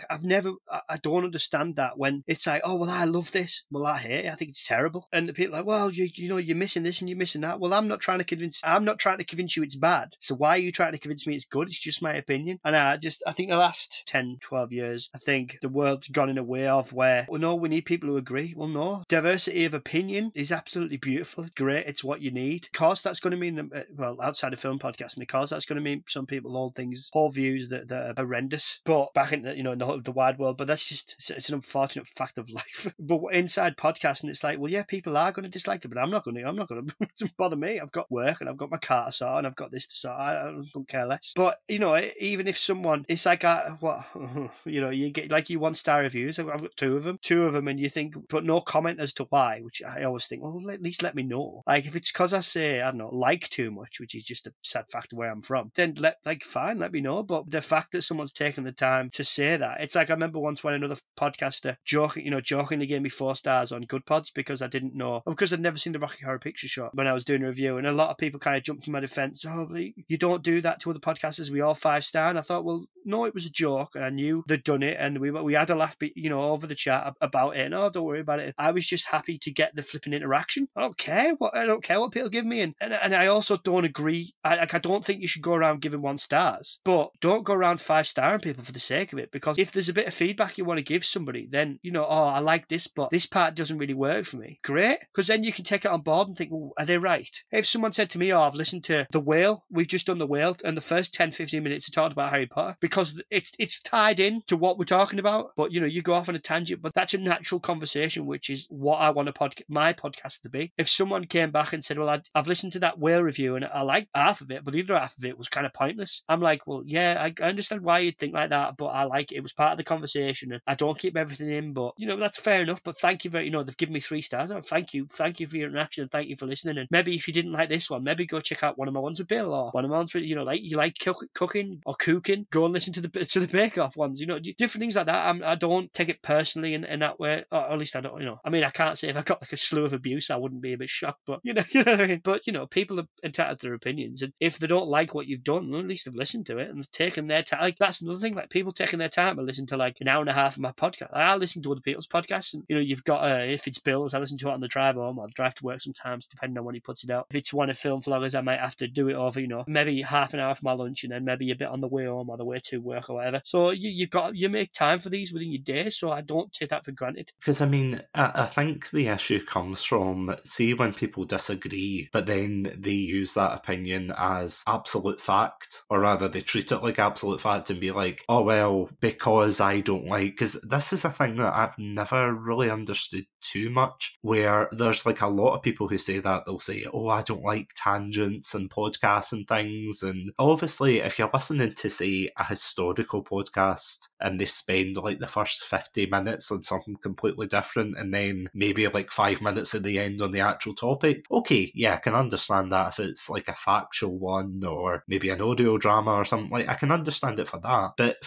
don't understand that when it's like, oh, well, I love this. Well, I hate it. I think it's terrible. And the people are like, well, you're missing this and you're missing that. Well, I'm not trying to convince you it's bad. So why are you trying to convince me it's good? It's just my opinion. And I think the last 10, 12 years, I think the world's gone in a way of where, well, no, we need people who agree. Well, no. Diversity of opinion is absolutely beautiful. Great. It's what you need. Of course, that's going to mean, outside of film podcasting, of course, that's going to mean some people hold views that are horrendous. But back in the wide world, but that's just, it's an unfortunate fact of life. But inside podcasting, it's like, well, yeah, people are going to dislike it, but I'm not going to bother me. I've got work and I've got my car to sort and I've got this to sort. I don't care less. But, even if someone, it's like, you get like you 1-star reviews. I've got two of them, and you think, but no comment as to why, which I always think, well, at least let me know. Like, if it's because I say, I don't know, like too much, which is just a sad fact of where I'm from, then fine, let me know. But the fact that someone's taken the time to say that, it's like, I remember once when another podcaster jokingly gave me 4 stars on Good Pods because I didn't know, because I'd never seen the Rocky Horror Picture Show when I was doing a review, and a lot of people kind of jumped to my defense. Oh, you don't do that to other podcasters. We all 5-star. And I thought, well, no, it was a joke, and I knew they'd done it, and we had a laugh, over the chat about it. And oh, don't worry about it. I was just happy to get the flipping interaction. I don't care what people give me, and I also don't agree. I don't think you should go around giving 1 stars, but don't go around 5-starring people for the sake of it. Because if there's a bit of feedback you want to give somebody, then oh, I like this, but this part doesn't really work for me. Great, because then you can take it on board and think, oh, are they right? If someone said to me, oh, I've listened to The Whale, we've just done The Whale, and the first 10-15 minutes are talked about Harry Potter because it's tied in to what we're talking about, but you go off on a tangent, but that's a natural conversation, which is what I want my podcast to be. If someone came back and said, well, I've listened to that Whale review and I liked half of it, but the other half of it was kind of pointless, I'm like, well, yeah, I understand why you'd think like that, but I like it. It was part of the conversation, and I don't keep everything in, but that's fair enough. But thank you very, they've given me 3 stars. Oh, thank you for your interaction, and thank you for listening. And maybe if you didn't like this one, maybe go check out one of my ones with Bill, or one of my ones with, like you like cooking or cooking, go and listen to the Bake Off ones, different things like that. I don't take it personally in that way, or at least I don't, I mean, I can't say if I got like a slew of abuse, I wouldn't be a bit shocked, but you know what I mean? But people are entitled to their opinions, and if they don't like what you've done, well, at least they've listened to it and taken their time. Like, that's another thing, like people taking their time to listen to like an hour and a half of my podcast. I listen to other people's podcasts, and you've got if it's Bill's, I listen to it on the drive home or the drive to work sometimes, depending on when he puts it out. If it's one of Film Vloggers, I might have to do it over, maybe half an hour for my lunch, and then maybe a bit on the way home or the way to work or whatever. So you make time for these within your day, so I don't take that for granted. Because I mean, I think the issue comes from, see, when people disagree, but then they use that opinion as absolute fact, or rather they treat it like absolute fact and be like, oh well, because I don't like, because this is a thing that I've never really understood too much, where there's like a lot of people who say that, they'll say, oh, I don't like tangents and podcasts and things, and obviously if you're listening to, say, a historical podcast and they spend like the first 50 minutes on something completely different and then maybe like 5 minutes at the end on the actual topic, okay, yeah, I can understand that if it's like a factual one or maybe an audio drama or something, like I can understand it for that. But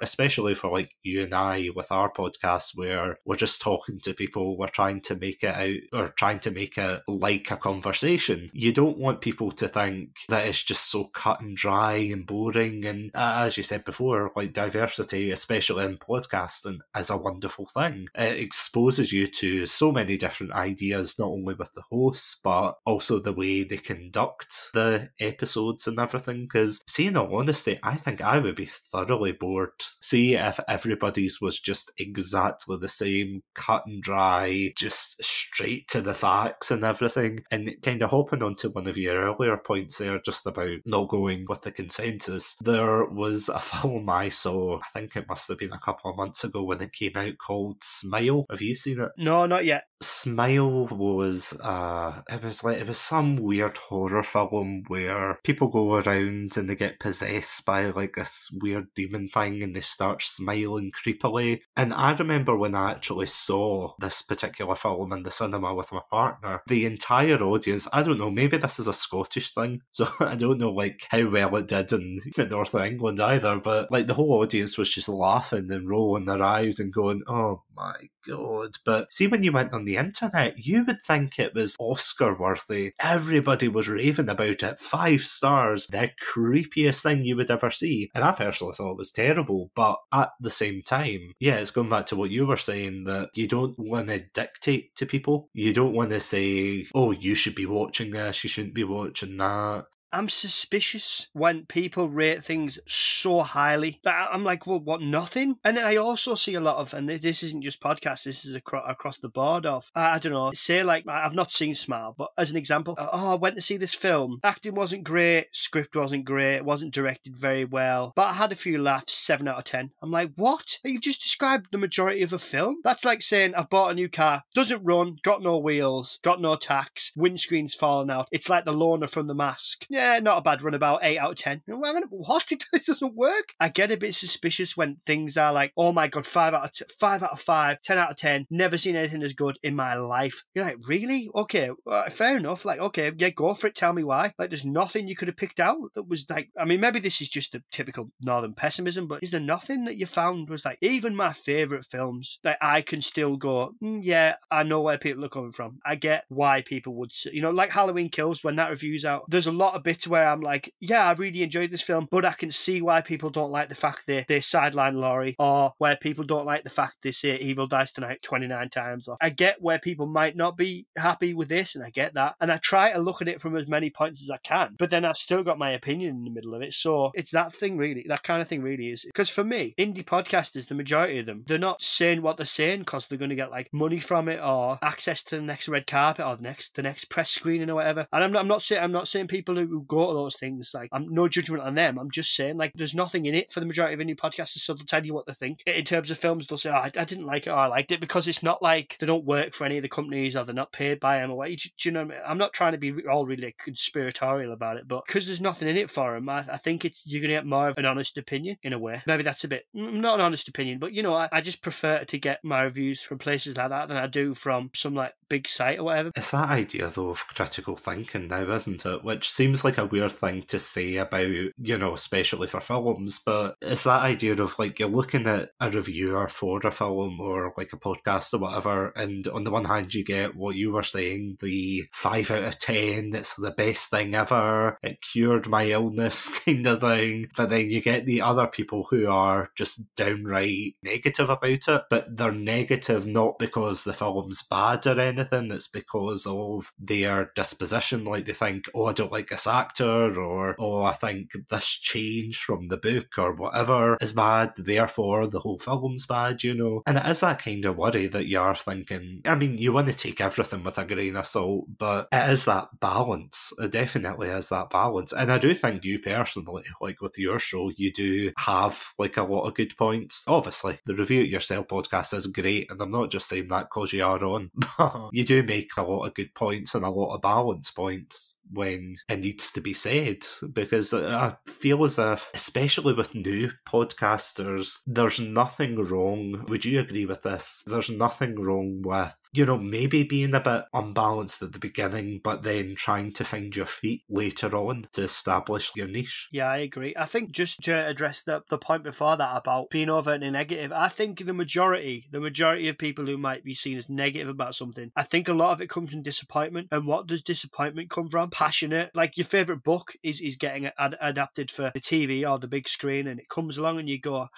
especially for like you and I with our podcast, where we're just talking to people, we're trying to make it out, or trying to make it like a conversation, you don't want people to think that it's just so cut and dry and boring. And as you said before, like diversity, especially in podcasting, is a wonderful thing. It exposes you to so many different ideas, not only with the hosts, but also the way they conduct the episodes and everything. Because, see, in all honesty, I think I would be thoroughly bored. See, if everybody's was just exactly the same, cut and dry, just straight to the facts and everything. And kind of hopping onto one of your earlier points there, just about not going with the consensus, there was a film I saw, I think it must have been a couple of months ago when it came out, called Smile. Have you seen it? No, not yet. Smile was it was some weird horror film where people go around and they get possessed by like this weird demon thing and they start smiling creepily. And I remember when I actually saw this particular film in the cinema with my partner, the entire audience, I don't know, maybe this is a Scottish thing, so I don't know like how well it did in the north of England either, but like the whole audience was just laughing and rolling their eyes and going, oh my god. But see, when you went on the internet, you would think it was Oscar worthy. Everybody was raving about it. 5 stars, the creepiest thing you would ever see. And I personally thought it was terrible, but at the same time, yeah, it's going back to what you were saying, that you don't want to dictate to people. You don't want to say, oh, you should be watching this, you shouldn't be watching that. I'm suspicious when people rate things so highly. I'm like, well, what, nothing? And then I also see a lot of, and this isn't just podcasts, this is across the board of, I don't know, say like, I've not seen Smile, but as an example, I went to see this film. Acting wasn't great, script wasn't great, wasn't directed very well, but I had a few laughs, 7 out of 10. I'm like, what? You've just described the majority of a film? That's like saying, I've bought a new car, doesn't run, got no wheels, got no tax, windscreen's fallen out. It's like the loner from The Mask. Yeah, not a bad run, about 8 out of 10. What? It doesn't work. I get a bit suspicious when things are like, oh my god, 5 out of 5, 10 out of 10. Never seen anything as good in my life. You're like, really? Okay, fair enough. Like, okay, yeah, go for it. Tell me why. Like, there's nothing you could have picked out that was like, I mean, maybe this is just the typical northern pessimism, but is there nothing that you found was like, even my favourite films, that I can still go, yeah, I know where people are coming from. I get why people would, like Halloween Kills, when that review's out, there's a lot of bits where I'm like, yeah, I really enjoyed this film, but I can see why people don't like the fact they sideline Laurie, or where people don't like the fact they say Evil Dies Tonight 29 times. Or I get where people might not be happy with this, and I get that. And I try to look at it from as many points as I can, but then I've still got my opinion in the middle of it. So it's that thing really, that kind of thing really is. Because for me, indie podcasters, the majority of them, they're not saying what they're saying because they're going to get like money from it or access to the next red carpet or the next press screening or whatever. And I'm not saying people who go to those things, like, I'm no judgment on them. I'm just saying, like, there's nothing in it for the majority of indie podcasters, so they'll tell you what they think. In terms of films, they'll say, oh, I didn't like it, or I liked it, because it's not like they don't work for any of the companies or they're not paid by them or what. Do you know what I mean? I'm not trying to be all really conspiratorial about it, but because there's nothing in it for them, I think you're going to get more of an honest opinion in a way. Maybe that's a bit, not an honest opinion, but, I just prefer to get my reviews from places like that than I do from some, like, big site or whatever. It's that idea, though, of critical thinking now, isn't it? Which seems like like a weird thing to say about, you know, especially for films, but it's that idea of like you're looking at a reviewer for a film or like a podcast or whatever, and on the one hand you get what you were saying, the 5 out of 10, it's the best thing ever, it cured my illness kind of thing, but then you get the other people who are just downright negative about it, but they're negative not because the film's bad or anything, it's because of their disposition. Like they think, oh, I don't like this actor, or oh, I think this change from the book or whatever is bad, therefore the whole film's bad, you know. And it is that kind of worry that you are thinking, I mean, you want to take everything with a grain of salt, but it is that balance. It definitely is that balance. And I do think you personally, like with your show, you do have like a lot of good points. Obviously, the Review It Yourself podcast is great, and I'm not just saying that because you are on, but you do make a lot of good points and a lot of balance points when it needs to be said, because I feel as if, especially with new podcasters, there's nothing wrong. Would you agree with this? There's nothing wrong with, you know, maybe being a bit unbalanced at the beginning, but then trying to find your feet later on to establish your niche. Yeah, I agree. I think just to address the point before that about being overtly negative, I think the majority of people who might be seen as negative about something, I think a lot of it comes from disappointment. And what does disappointment come from? Passionate. Like your favourite book is getting adapted for the TV or the big screen, and it comes along and you go,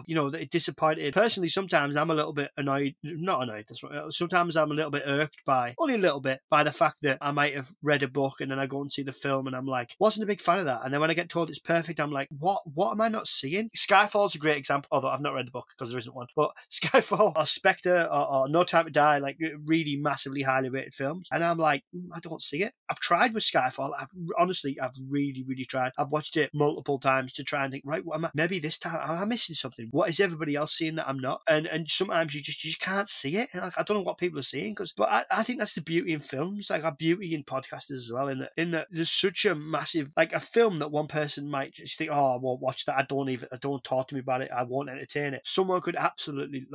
you know, disappointed. Personally, sometimes I'm a little bit annoyed, not annoyed, that's right. Sometimes I'm a little bit irked only a little bit, by the fact that I might have read a book and then I go and see the film and I'm like, wasn't a big fan of that. And then when I get told it's perfect, I'm like, what am I not seeing? Skyfall's a great example, although I've not read the book because there isn't one. But Skyfall or Spectre or No Time to Die, like really massively highly rated films. And I'm like, I don't see it. I've tried with Skyfall. I've really, really tried. I've watched it multiple times to try and think, right, what am I? Maybe this time am I missing something? What is everybody else seeing that I'm not? And sometimes you just can't see it. And like, I don't know what people are seeing, but I think that's the beauty in films, like our beauty in podcasters as well. In that there's such a massive, like a film that one person might just think, oh, I won't watch that. Don't talk to me about it. I won't entertain it. Someone could absolutely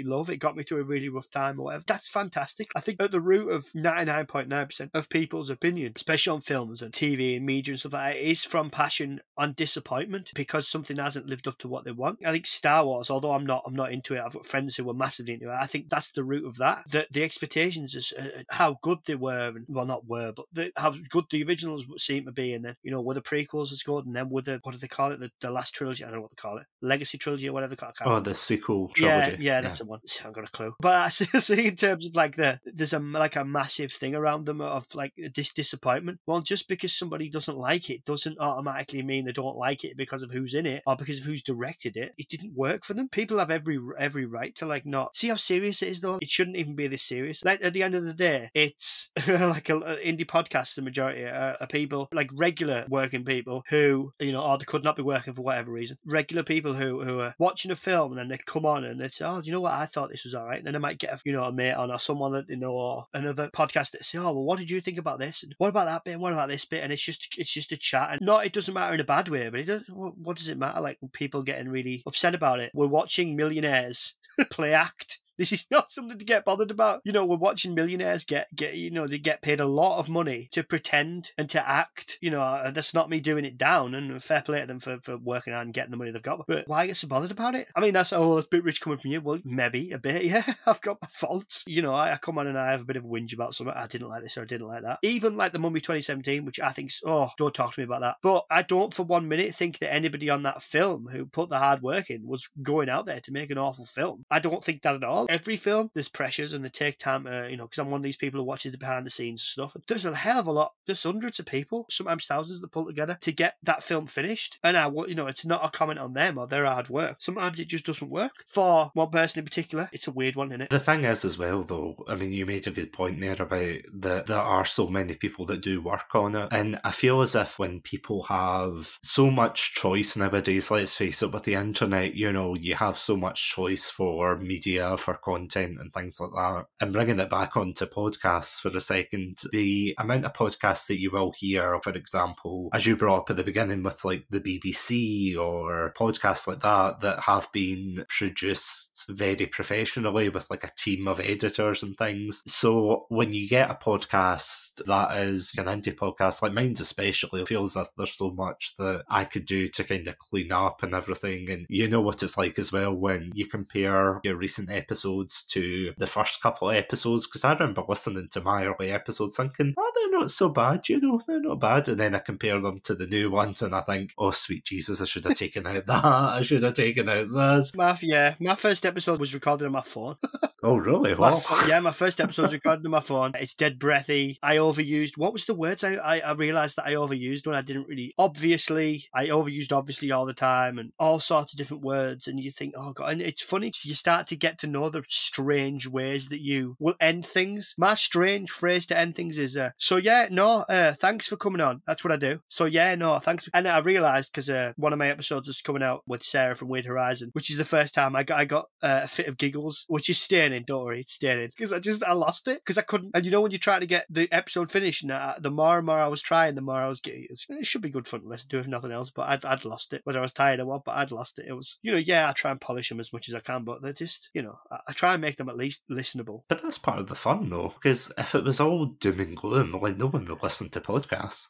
love it. Got me through a really rough time or whatever. That's fantastic. I think at the root of 99.9% of people's opinion, especially on films and TV and media and stuff like that, is from passion and disappointment because something hasn't lived up to what they want. I think Star Wars, although I'm not into it, I've got friends who were massively into it. I think that's the root of that. The expectations is how good they were, and well, not were, but how good the originals seem to be, and then, you know, were the prequels as good, and then with what do they call it? The last trilogy, I don't know what they call it, Legacy trilogy or whatever they call it. Oh, the sequel trilogy. Yeah, that's the one. I haven't got a clue. But I see in terms of like there's a massive thing around them of like this disappointment. Well, just because somebody doesn't like it doesn't automatically mean they don't like it because of who's in it or because of who's directed it. It didn't work for them. People have every right to like not see how serious it is though. It shouldn't even be this serious. Like at the end of the day, it's like a indie podcast. The majority are people like regular working people who, you know, or they could not be working for whatever reason. Regular people who are watching a film and then they come on and they say, oh, do you know what? I thought this was all right. And then they might get a mate on or someone that, you know, or another podcast that say, oh, well, what did you think about this? And what about that bit? And what about this bit? And it's just a chat. And not, it doesn't matter in a bad way, but it does. What does it matter? Like people getting really upset about it. We're watching millionaires play act. This is not something to get bothered about. You know, we're watching millionaires get you know, they get paid a lot of money to pretend and to act. You know, that's not me doing it down, and fair play to them for working hard and getting the money they've got. But why get so bothered about it? I mean, that's a bit rich coming from you. Well, maybe a bit, yeah. I've got my faults. You know, I come on and I have a bit of a whinge about something. I didn't like this or I didn't like that. Even like The Mummy 2017, which I think, don't talk to me about that. But I don't for 1 minute think that anybody on that film who put the hard work in was going out there to make an awful film. I don't think that at all. Every film, there's pressures and they take time to, you know, because I'm one of these people who watches the behind the scenes stuff. There's a hell of a lot, there's hundreds of people, sometimes thousands that pull together to get that film finished. And you know, it's not a comment on them or their hard work. Sometimes it just doesn't work. For one person in particular, it's a weird one, isn't it? The thing is as well though, I mean, you made a good point there about that there are so many people that do work on it. And I feel as if when people have so much choice nowadays, let's face it, with the internet, you know, you have so much choice for media, for for content and things like that. And bringing it back onto podcasts for a second, the amount of podcasts that you will hear, for example, as you brought up at the beginning with like the BBC or podcasts like that have been produced very professionally with like a team of editors and things. So when you get a podcast that is an indie podcast, like mine's especially, it feels as if there's so much that I could do to kind of clean up and everything. And you know what it's like as well when you compare your recent episodes to the first couple of episodes, because I remember listening to my early episodes thinking, oh, they're not so bad, you know, they're not bad. And then I compare them to the new ones and I think, oh, sweet Jesus, I should have taken out that, I should have taken out this. My first episode was recorded on my phone. Oh, really? Wow. My first episode was recorded on my phone. It's dead breathy. I overused. What was the words I realised that I overused when I didn't really? Obviously, I overused obviously all the time and all sorts of different words. And you think, oh God. And it's funny because you start to get to know the strange ways that you will end things. My strange phrase to end things is, thanks for coming on. That's what I do. So yeah, no, thanks. And I realised because one of my episodes is coming out with Sarah from Weird Horizon, which is the first time I got a fit of giggles, which is staying in, don't worry, it's staying in. Because I lost it, because I couldn't. And you know when you're trying to get the episode finished, and the more and more I was trying, the more I was getting, it should be good fun to listen to if nothing else, but I'd lost it. Whether I was tired or what, but I'd lost it. It was, I try and polish them as much as I can, but they're just, I try and make them at least listenable. But that's part of the fun though, because if it was all doom and gloom, like no one would listen to podcasts.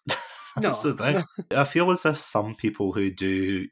That's the thing. I feel as if some people who do,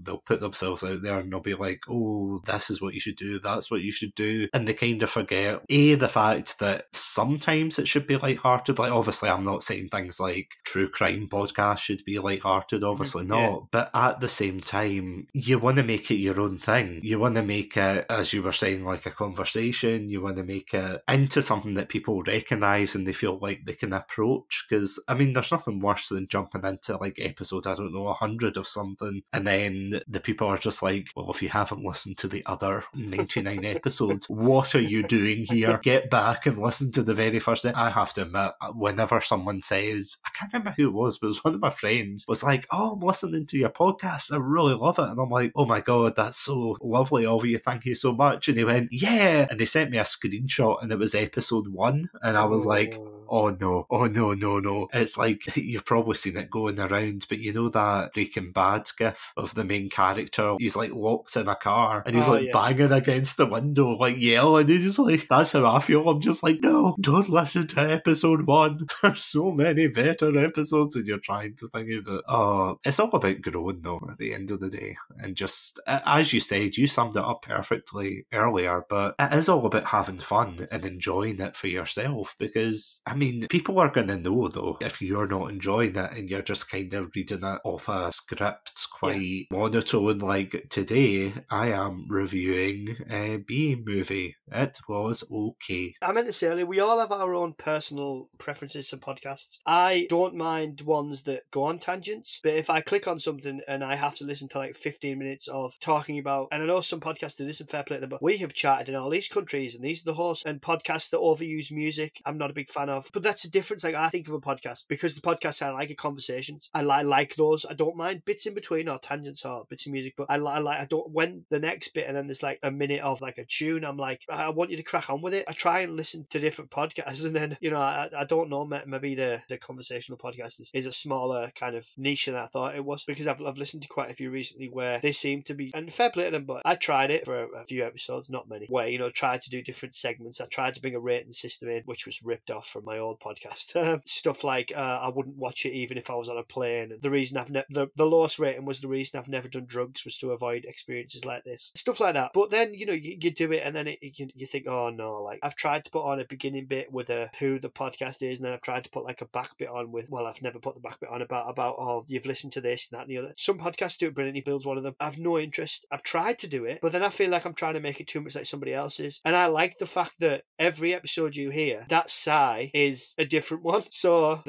they'll put themselves out there and they'll be like, oh, this is what you should do, that's what you should do. And they kind of forget, the fact that sometimes it should be lighthearted. Like, obviously, I'm not saying things like true crime podcasts should be lighthearted, obviously not. Yeah. But at the same time, you want to make it your own thing. You want to make it, as you were saying, like a conversation. You want to make it into something that people recognise and they feel like they can approach. Because, I mean, there's nothing worse than jumping into like episode, 100 of something, and then the people are just like, well, if you haven't listened to the other 99 episodes, what are you doing here? Get back and listen to the very first. I have to admit, whenever someone says, I can't remember who it was, but it was one of my friends, was like, oh, I'm listening to your podcast, I really love it. And I'm like, oh my God, that's so lovely of you, thank you so much. And he went, yeah. And they sent me a screenshot and it was episode 1. And I was like, oh no. It's like, you've probably seen it going around, but you know that Breaking Bad gif of the main character? He's like locked in a car and he's banging against the window, like yelling. He's just like, that's how I feel. I'm just like, no, don't listen to episode 1. There's so many better episodes and you're trying to think of it. Oh, it's all about growing though at the end of the day. And just, as you said, you summed it up perfectly earlier, but it is all about having fun and enjoying it for yourself, because I mean, people are going to know though if you're not enjoying it and you're just kind of reading it off a script quite monotone. Like today I am reviewing a B-movie. It was okay. I meant to say earlier, we all have our own personal preferences for podcasts. I don't mind ones that go on tangents, but if I click on something and I have to listen to like 15 minutes of talking about, and I know some podcasts do this and fair play to them, but we have chatted in all these countries and these are the hosts, and podcasts that overuse music I'm not a big fan of. But that's a difference. Like, I think of a podcast because the podcasts I like are conversations. I like those. I don't mind bits in between or tangents or bits of music, but I don't, when the next bit and then there's like a minute of like a tune, I'm like, I want you to crack on with it. I try and listen to different podcasts, and then, I don't know, maybe the conversational podcast is a smaller kind of niche than I thought it was, because I've listened to quite a few recently where they seem to be, and fair play to them, but I tried it for a few episodes, not many, where, tried to do different segments. I tried to bring a rating system in, which was ripped off from my old podcast. Stuff like, I wouldn't watch it even if I was on a plane. And the reason the lowest rating was the reason I've never done drugs was to avoid experiences like this. Stuff like that. But then, you do it and then you think, oh no, like I've tried to put on a beginning bit with who the podcast is, and then I've tried to put like a back bit on with, well, I've never put the back bit on about oh, you've listened to this, that and the other. Some podcasts do it brilliantly. Builds one of them. I've no interest. I've tried to do it, but then I feel like I'm trying to make it too much like somebody else's. And I like the fact that every episode you hear, that sigh is a different one. So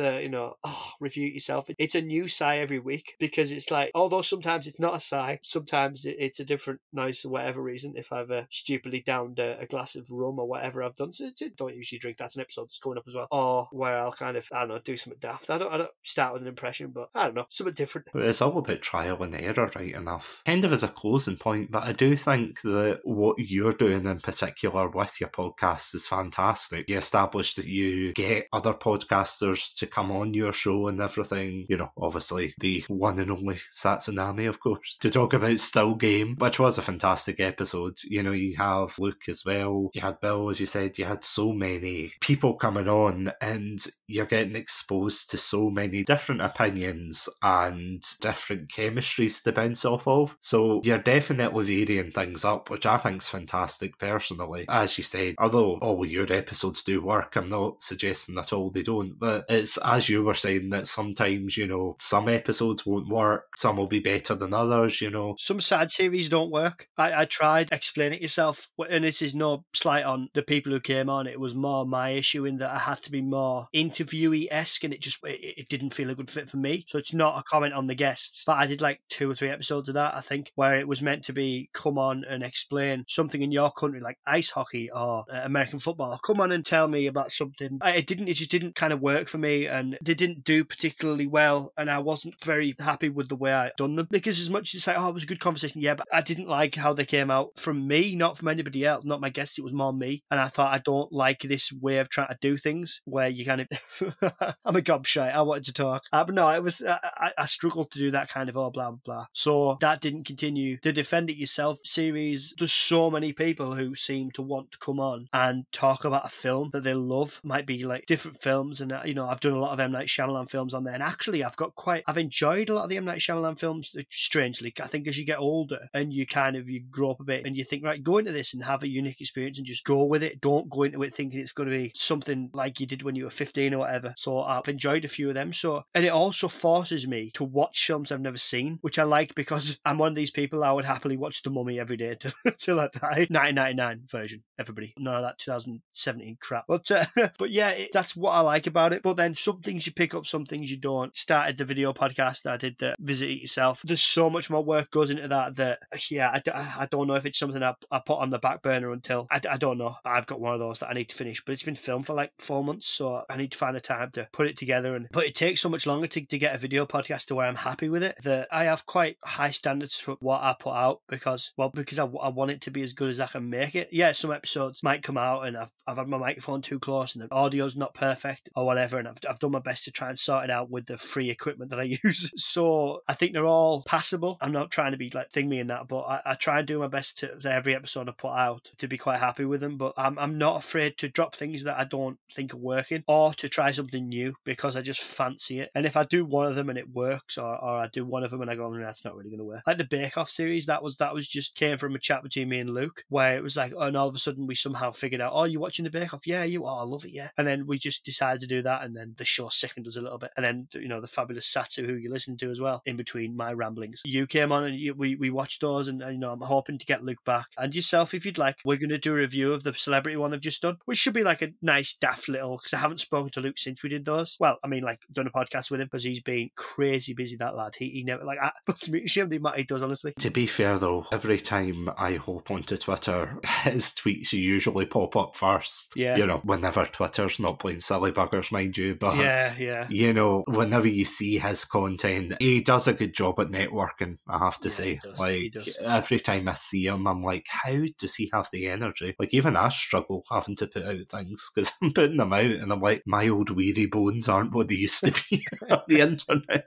review it yourself. It's a new sigh every week, because it's like, although sometimes it's not a sigh, sometimes it's a different noise for whatever reason. If I've stupidly downed a glass of rum or whatever I've done, so don't usually drink. That's an episode that's coming up as well. Or where I'll kind of, I don't know, do something daft. I don't start with an impression, but I don't know, something different. It's all about trial and error, right enough. Kind of as a closing point, but I do think that what you're doing in particular with your podcast is fantastic. You established that you get other podcasters to come on your show and everything. Obviously the one and only Satsunami, of course, to talk about Still Game, which was a fantastic episode. You have Luke as well. You had Bill, as you said. You had so many people coming on, and you're getting exposed to so many different opinions and different chemistries to bounce off of. So you're definitely varying things up, which I think's fantastic personally. As you said, although all your episodes do work, I'm not suggesting at all they don't, but it's as you were saying that sometimes, some episodes won't work, some will be better than others, Some sad series don't work. I tried explain it yourself, and this is no slight on the people who came on. It was more my issue in that I had to be more interviewee-esque, and it didn't feel a good fit for me. So it's not a comment on the guests, but I did like 2 or 3 episodes of that, I think, where it was meant to be come on and explain something in your country, like ice hockey or American football, or come on and tell me about something. It just didn't kind of work for me, and they didn't do particularly well, and I wasn't very happy with the way I done them, because as much as it's like, oh, it was a good conversation, yeah, but I didn't like how they came out from me, not from anybody else, not my guests, it was more me. And I thought, I don't like this way of trying to do things where you kind of I'm a gobshite, I wanted to talk, but no, it was I struggled to do that kind of blah blah. So that didn't continue. The Defend It Yourself series, there's so many people who seem to want to come on and talk about a film that they love. Might be like different films, and I've done a lot of M. Night Shyamalan films on there, and actually I've enjoyed a lot of the M. Night Shyamalan films. Strangely, I think as you get older and you grow up a bit, and you think, right, go into this and have a unique experience and just go with it. Don't go into it thinking it's going to be something like you did when you were 15 or whatever. So I've enjoyed a few of them. And it also forces me to watch films I've never seen, which I like, because I'm one of these people. I would happily watch The Mummy every day till I die. 1999 version, everybody. None of that 2017 crap. But yeah, that's what I like about it. But then some things you pick up, some things you don't. Started the video podcast that I did, the Visit It Yourself. There's so much more work goes into that yeah, I don't know if it's something I put on the back burner until, I don't know. I've got one of those that I need to finish, but it's been filmed for like 4 months, so I need to find a time to put it together. But it takes so much longer to get a video podcast to where I'm happy with it, that I have quite high standards for what I put out, because I want it to be as good as I can make it. Yeah, some episodes might come out and I've had my microphone too close and the audio's not perfect or whatever, and I've done my best to try and sort it out with the free equipment that I use. So I think they're all passable. I'm not trying to be like thing me in that, but I try and do my best to every episode I put out to be quite happy with them. But I'm not afraid to drop things that I don't think are working, or to try something new, because I just fancy it. And if I do one of them and it works, or I do one of them and I go, that's not really going to work. Like the Bake Off series, that was just came from a chat between me and Luke, where it was like, and all of a sudden we somehow figured out, oh, you're watching the Bake Off? Yeah, I love it, yeah. And then we just decided to do that, and then the show sickened us a little bit. And then, the fabulous Satsu, who you listen to as well, in between my ramblings. You came on and we watched those, and I'm hoping to get Luke back. And yourself, if you'd like, we're going to do a review of the celebrity one I've just done, which should be like a nice daft little, because I haven't spoken to Luke since we did those. Well, I mean, like, done a podcast with him, because he's been crazy busy, that lad. He never, like, puts me to shame the amount he does, honestly. To be fair though, every time I hop onto Twitter, his tweets usually pop up first. Yeah. Whenever Twitter's not playing silly buggers, mind you, but yeah. Whenever you see his content, he does a good job at networking, I have to say. He does. Every time I see him, I'm like, how does he have the energy? Like, even I struggle having to put out things, because I'm putting them out and I'm like, my old weary bones aren't what they used to be on the internet.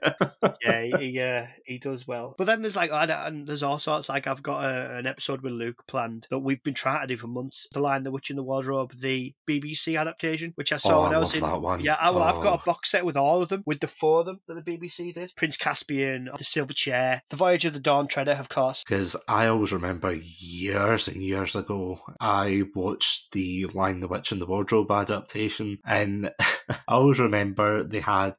He does well. But then there's like, and there's all sorts, like I've got an episode with Luke planned that we've been trying to do for months. The Lion, the Witch and the Wardrobe, the BBC adaptation, which I saw when I was in. That one. Yeah, I've got a box set with all of them, with the 4 of them that the BBC did. Prince Caspian, The Silver Chair, The Voyage of the Dawn Treader, of course. Because I always remember years and years ago, I watched the Lion, the Witch and the Wardrobe adaptation, and I always remember they had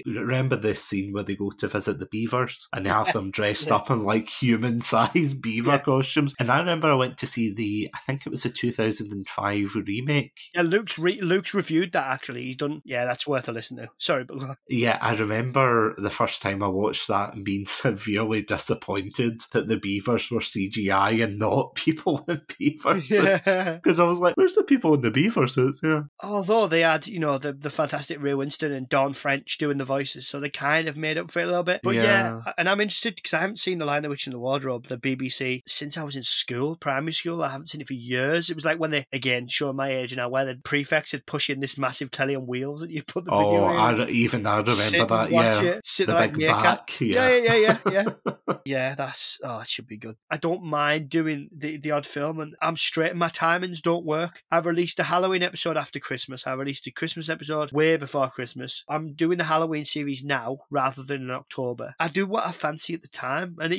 remember this scene where they go to visit the beavers and they have them dressed up in like human-sized beaver costumes. And I remember I went to see I think it was a 2005 remake. Yeah, Luke Luke's reviewed that, actually. He's done... Yeah, that's worth a listen to. Sorry, but go on. Yeah, I remember the first time I watched that and being severely disappointed that the beavers were CGI and not people in beaver suits. Yeah. Because I was like, where's the people in the beaver suits? Yeah. Although they had, the fantastic Ray Winston and Dawn French doing the voices, so they kind of made up for it a little bit. But yeah, and I'm interested because I haven't seen The Lion, the Witch and the Wardrobe, the BBC, since I was in school, primary school. I haven't seen it for years. It was like when they, again, showing my age now, where the prefects would push in this massive telly on wheels and you put the video in. I remember that, yeah. Sit the there like big meerkat. back, Yeah. Yeah, it should be good. I don't mind doing the odd film, and I'm straight. My timings don't work. I've released a Halloween episode after Christmas. I released a Christmas episode way before Christmas. I'm doing the Halloween series now rather than in October. I do what I fancy at the time, and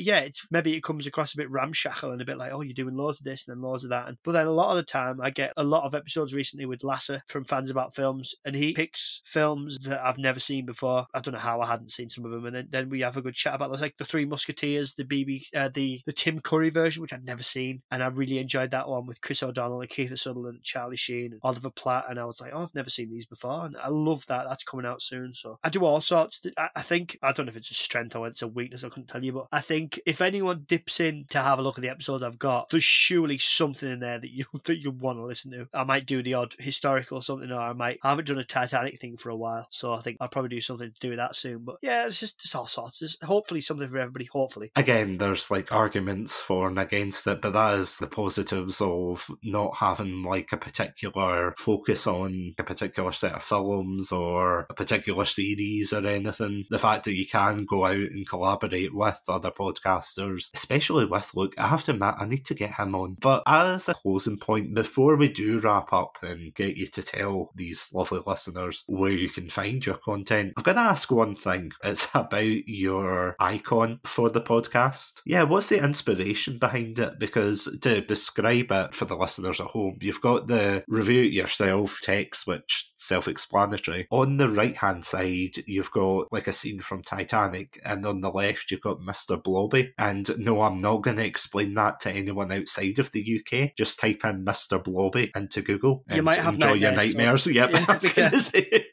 maybe it comes across a bit ramshackle and a bit like, oh, you're doing loads of this and then loads of that. But then a lot of the time, I get a lot of episodes recently with Lasser from Fans About Films, and he picks films that I've never seen before. I don't know how I hadn't seen some of them, and then we have a good chat about those, like the Three Musketeers, the Tim Curry version, which I'd never seen, and I really enjoyed that one with Chris O'Donnell and Keith Sutherland, and Charlie Sheen, and Oliver Platt, and I was like, oh, I've never seen these before, and I love that. That's coming out soon, so I do all sorts. I think, I don't know if it's a strength or it's a weakness, I couldn't tell you, but I think if anyone dips in to have a look at the episodes I've got, there's surely something in there that you want to listen to. I might do the odd historical or something, or I haven't done a Titanic thing for a while, so I think I'll probably do something to do with that soon. But yeah, it's all sorts. There's hopefully something for everybody, hopefully. Again, there's like arguments for and against it, but that is the positives of not having like a particular focus on a particular set of films or a particular series or anything. The fact that you can go out and collaborate with other podcasters, especially with Luke. I have to admit, I need to get him on. But as a closing point, before we do wrap up and get you to tell these lovely listeners where you can find your content, I'm going to ask one thing. It's about your icon for the podcast. Yeah, what's the inspiration behind it? Because to describe it for the listeners at home, you've got the review it yourself text, which self-explanatory. On the right-hand side, you've got like a scene from Titanic, and on the left, you've got Mr. Blobby. And no, I'm not going to explain that to anyone outside of the UK. Just type in Mr. Blobby into Google and you might have enjoy your nightmares. Yep, yeah, I was going to say.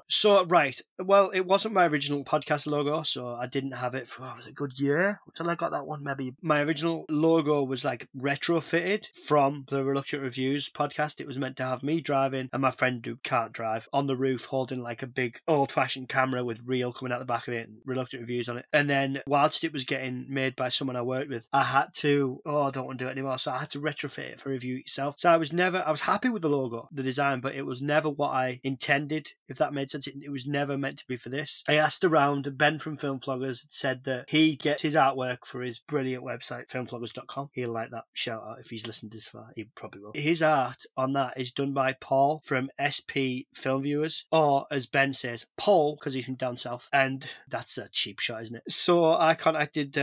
So, right. Well, it wasn't my original podcast logo, so I didn't have it for, was it a good year until I got that one, maybe. My original logo was like retrofitted from the Reluctant Reviews podcast. It was meant to have me driving and my friend who can't drive on the roof holding like a big old-fashioned camera with reel coming out the back of it and Reluctant Reviews on it. And then whilst it was getting made by someone I worked with, I had to, I don't want to do it anymore, so I had to retrofit it for Review It Yourself. So I was happy with the logo, the design, but it was never what I intended, if that made sense. It was never meant to be for this. I asked around, and Ben from Film Floggers said that he gets his artwork for his brilliant website, filmfloggers.com. He'll like that shout out if he's listened this far. He probably will. His art on that is done by Paul from SP Film Viewers, or as Ben says, Paul, because he's from down south, and that's a cheap shot, isn't it? So I contacted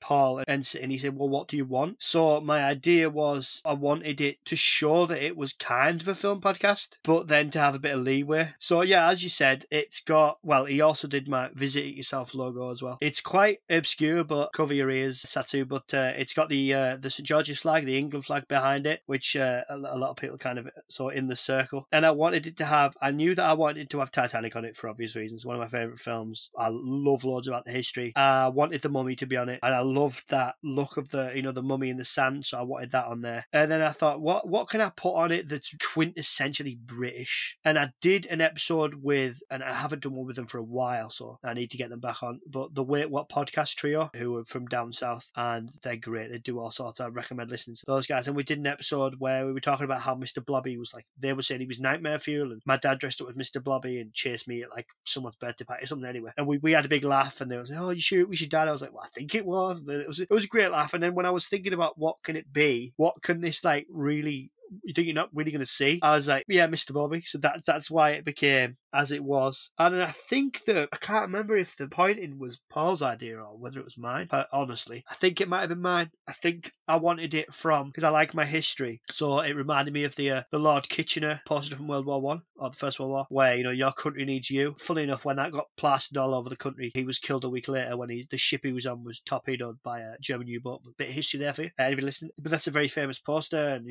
Paul, and he said, well, what do you want? So my idea was I wanted it to show that it was kind of a film podcast, but then to have a bit of leeway. So yeah, as you said, it's got, well, he also did my Visit It Yourself logo as well. It's quite obscure, but cover your ears, Satsu, but it's got the St. George's flag, the England flag behind it, which a lot of people kind of saw in the circle. And I wanted it to have, I knew that I wanted to have Titanic on it for obvious reasons. One of my favourite films. I love loads about the history. I wanted the mummy to be on it, and I loved that look of the, the mummy in the sand, so I wanted that on there. And then I thought, what can I put on it that's quintessentially British? And I did an episode with, and I haven't done one with them for a while, so I need to get them back on, but the Wait What podcast trio, who are from down south, and they're great. They do all sorts. I recommend listening to those guys. And we did an episode where we were talking about how Mr. Blobby was like, they were saying he was nightmare fuel, and my dad dressed up as Mr. Blobby and chased me at like someone's birthday party or something anyway. And we had a big laugh, and they was like, oh, you sure we should die? I was like, well, I think it was. But it was a great laugh. And then when I was thinking about what can it be, what can this like really, you think you're not really going to see? I was like, yeah, Mr. Blobby. So that's why it became as it was. And I think that, I can't remember if the pointing was Paul's idea or whether it was mine. But honestly, I think it might have been mine. I think I wanted it from, because I like my history. So it reminded me of the Lord Kitchener poster from World War One, or the First World War, where, your country needs you. Funny enough, when that got plastered all over the country, he was killed a week later when the ship he was on was torpedoed by a German U-boat. A bit of history there for you. Anybody listening? But that's a very famous poster, and,